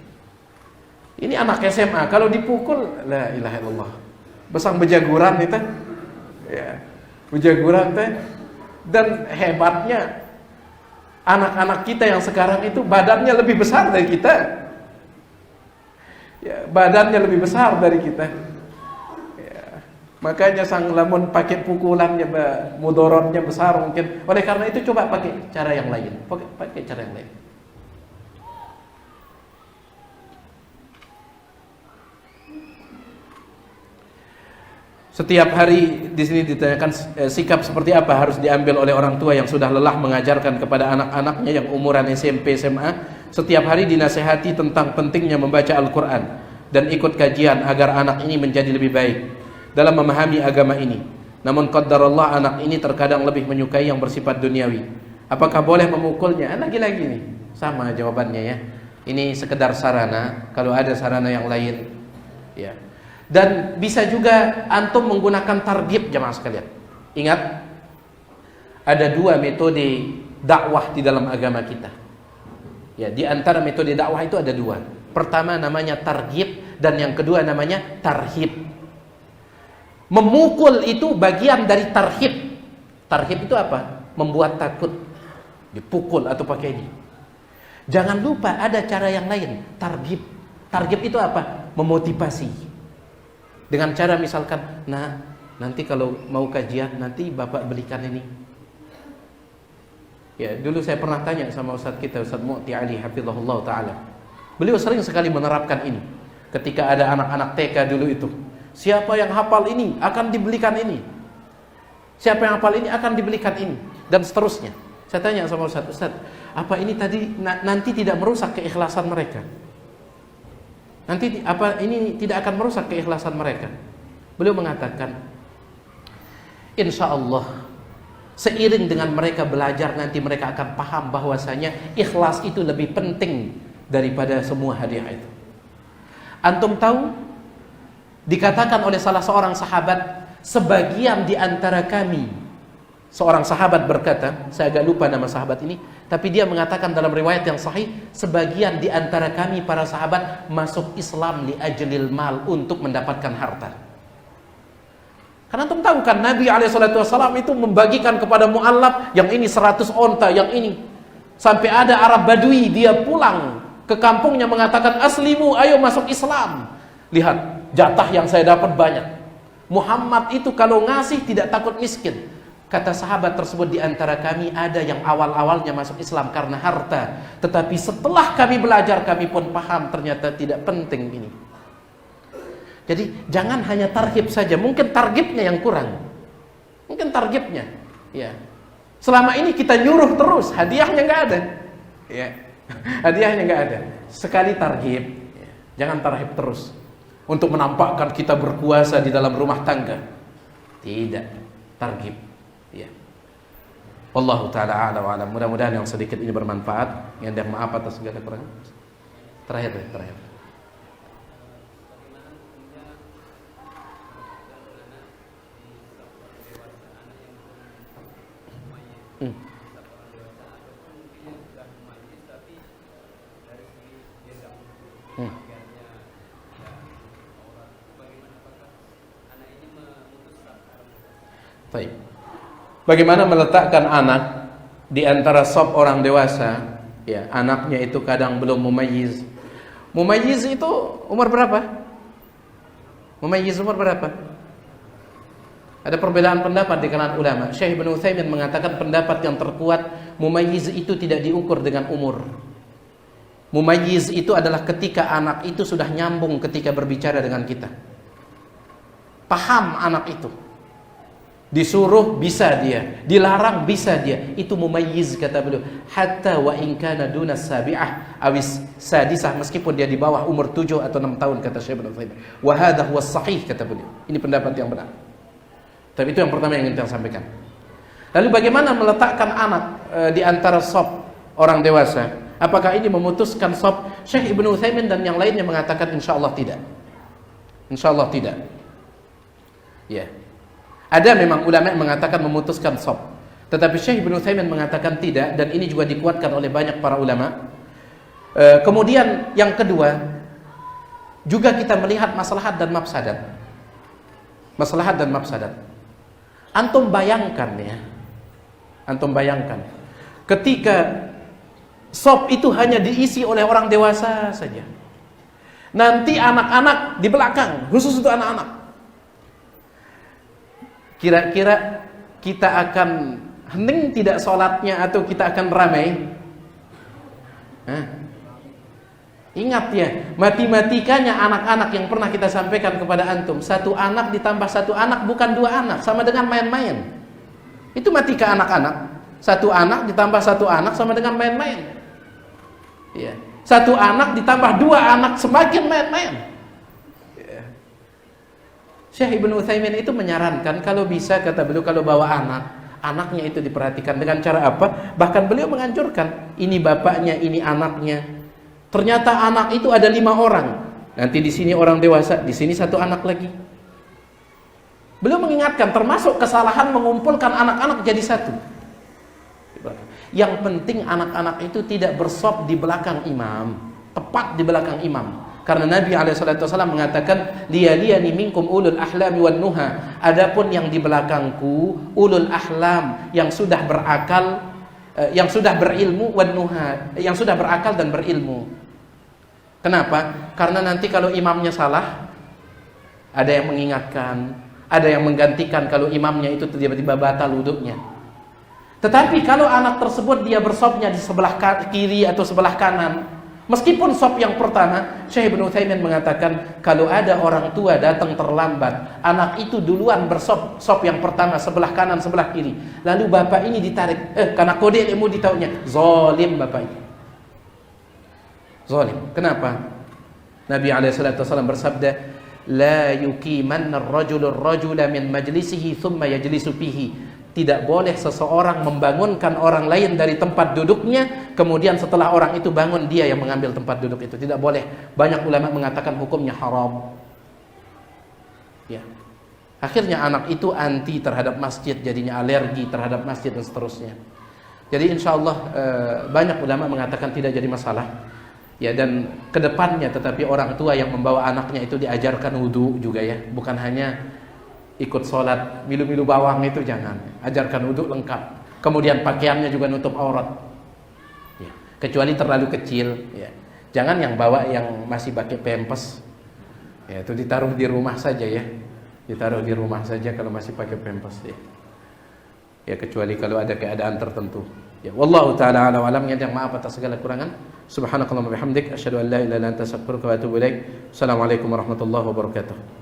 Ini anak SMA, kalau dipukul, la ilaha illallah, besang bejaguran itu, ya, bejaguran teh. Dan hebatnya anak-anak kita yang sekarang itu badannya lebih besar dari kita, ya, badannya lebih besar dari kita. Ya. Makanya sang lamun pakai pukulannya, mudorotnya besar mungkin. Oleh karena itu coba pakai cara yang lain, pakai cara yang lain. Setiap hari di sini ditanyakan sikap seperti apa harus diambil oleh orang tua yang sudah lelah mengajarkan kepada anak-anaknya yang umuran SMP, SMA. Setiap hari dinasehati tentang pentingnya membaca Al-Quran dan ikut kajian agar anak ini menjadi lebih baik dalam memahami agama ini. Namun qaddarallah anak ini terkadang lebih menyukai yang bersifat duniawi. Apakah boleh memukulnya? Lagi-lagi nih, sama jawabannya ya. Ini sekedar sarana, kalau ada sarana yang lain, ya. Dan bisa juga antum menggunakan targhib jamaah sekalian. Ingat, ada dua metode dakwah di dalam agama kita. Ya, di antara metode dakwah itu ada dua. Pertama namanya targhib dan yang kedua namanya tarhib. Memukul itu bagian dari tarhib. Tarhib itu apa? Membuat takut. Dipukul atau pakai ini. Jangan lupa ada cara yang lain, targhib. Targhib itu apa? Memotivasi. Dengan cara misalkan, nah nanti kalau mau kajian nanti bapak belikan ini. Ya, dulu saya pernah tanya sama Ustadz kita, Ustadz Mu'ti Ali hafizahullah ta'ala. Beliau sering sekali menerapkan ini. Ketika ada anak-anak TK dulu itu, siapa yang hafal ini akan dibelikan ini. Siapa yang hafal ini akan dibelikan ini. Dan seterusnya. Saya tanya sama Ustadz, Ustadz, apa ini tadi nanti tidak merusak keikhlasan mereka? Nanti apa ini tidak akan merusak keikhlasan mereka? Beliau mengatakan, insya Allah seiring dengan mereka belajar nanti mereka akan paham bahwasanya ikhlas itu lebih penting daripada semua hadiah itu. Antum tahu, dikatakan oleh salah seorang sahabat, sebagian di antara kami, seorang sahabat berkata, saya agak lupa nama sahabat ini, tapi dia mengatakan dalam riwayat yang sahih, sebagian di antara kami para sahabat masuk Islam li ajlil mal, untuk mendapatkan harta. Karena antum tahu kan Nabi SAW itu membagikan kepada mu'allaf, yang ini 100 onta, yang ini. Sampai ada Arab Badui, dia pulang ke kampungnya mengatakan, aslimu, ayo masuk Islam. Lihat, jatah yang saya dapat banyak. Muhammad itu kalau ngasih tidak takut miskin. Kata sahabat tersebut, di antara kami ada yang awal-awalnya masuk Islam karena harta, tetapi setelah kami belajar kami pun paham ternyata tidak penting ini. Jadi jangan hanya targhib saja, mungkin targhibnya yang kurang. Mungkin targhibnya, ya. Selama ini kita nyuruh terus, hadiahnya nggak ada. Ya. Hadiahnya nggak ada. Sekali targhib, ya. Jangan targhib terus untuk menampakkan kita berkuasa di dalam rumah tangga. Tidak, targhib. Ya. Wallahu taala a'lam wa alam. Mudah-mudahan yang sedikit ini bermanfaat. Yang maaf atas segala kekurangan. Terakhir. Hmm. Hmm. Baik. Bagaimana meletakkan anak di antara saf orang dewasa? Ya, anaknya itu kadang belum mumayyiz. Mumayyiz itu umur berapa? Mumayyiz umur berapa? Ada perbedaan pendapat di kalangan ulama. Syekh Ibnu Utsaimin mengatakan pendapat yang terkuat, mumayyiz itu tidak diukur dengan umur. Mumayyiz itu adalah ketika anak itu sudah nyambung ketika berbicara dengan kita. Paham anak itu. Disuruh bisa dia, dilarang bisa dia. Itu mumayyiz kata beliau. Hatta wa in kana duna sabi'ah awis sadisah, meskipun dia di bawah umur 7 atau 6 tahun kata Syekh Ibnu Utsaimin. Wa hadha huwa sahih kata beliau. Ini pendapat yang benar. Tapi itu yang pertama yang ingin saya sampaikan. Lalu bagaimana meletakkan anak di antara shaf orang dewasa? Apakah ini memutuskan shaf? Syekh Ibnu Utsaimin dan yang lainnya mengatakan insyaallah tidak. Insyaallah tidak. Ya. Ada memang ulama yang mengatakan memutuskan shaf. Tetapi Syekh Ibnu Utsaimin mengatakan tidak, dan ini juga dikuatkan oleh banyak para ulama. Kemudian yang kedua, juga kita melihat maslahat dan mafsadat. Maslahat dan mafsadat. Antum bayangkan ya. Antum bayangkan ketika shaf itu hanya diisi oleh orang dewasa saja. Nanti anak-anak di belakang, khusus untuk anak-anak. Kira-kira kita akan hening tidak sholatnya atau kita akan ramai? Ingat ya, matematikanya anak-anak yang pernah kita sampaikan kepada antum, satu anak ditambah satu anak bukan dua anak, sama dengan main-main. Itu matika anak-anak. Satu anak ditambah satu anak sama dengan main-main. Ya. Satu anak ditambah dua anak semakin main-main. Ya. Syekh Ibnu Utsaimin itu menyarankan kalau bisa, kata beliau, kalau bawa anak, anaknya itu diperhatikan dengan cara apa? Bahkan beliau menganjurkan, ini bapaknya, ini anaknya. Ternyata anak itu ada 5 orang. Nanti di sini orang dewasa, di sini satu anak lagi. Beliau mengingatkan termasuk kesalahan mengumpulkan anak-anak jadi satu. Yang penting anak-anak itu tidak bershaf di belakang imam, tepat di belakang imam. Karena Nabi SAW mengatakan, liyaliyani minkum ulul ahlami wan nuha. Adapun yang di belakangku ulul ahlam, yang sudah berakal, yang sudah berilmu, wan nuha, yang sudah berakal dan berilmu. Kenapa? Karena nanti kalau imamnya salah, ada yang mengingatkan, ada yang menggantikan kalau imamnya itu tiba-tiba batal wuduknya. Tetapi kalau anak tersebut dia bershafnya di sebelah kiri atau sebelah kanan, meskipun shaf yang pertama, Syekh Ibnu Utsaimin mengatakan kalau ada orang tua datang terlambat, anak itu duluan bershaf yang pertama sebelah kanan sebelah kiri, lalu bapak ini ditarik, karena kode ilmu ditaunya, zalim bapak ini. Zalim. Kenapa? Nabi SAW bersabda, la yuqimanna ar-rajulu ar-rajula min majlisihi thumma yajlisu fihi. Tidak boleh seseorang membangunkan orang lain dari tempat duduknya, kemudian setelah orang itu bangun dia yang mengambil tempat duduk itu. Tidak boleh. Banyak ulama mengatakan hukumnya haram. Ya. Akhirnya anak itu anti terhadap masjid, jadinya alergi terhadap masjid dan seterusnya. Jadi insyaallah banyak ulama mengatakan tidak jadi masalah. Ya, dan kedepannya tetapi orang tua yang membawa anaknya itu diajarkan wudu juga ya, bukan hanya ikut sholat milu-milu bawang itu, jangan. Ajarkan wudu lengkap. Kemudian pakaiannya juga nutup aurat. Ya, kecuali terlalu kecil. Ya. Jangan yang bawa yang masih pakai pampers. Ya, itu ditaruh di rumah saja ya. Ditaruh di rumah saja kalau masih pakai pampers ya. Ya, kecuali kalau ada keadaan tertentu. Ya, wallahu taala ala alam. Yang maaf atas segala kurangan. Subhanakallahumma bihamdik asyhadu an la ilaha illa anta astaghfiruka wa atubu ilaik. Assalamualaikum warahmatullahi wabarakatuh.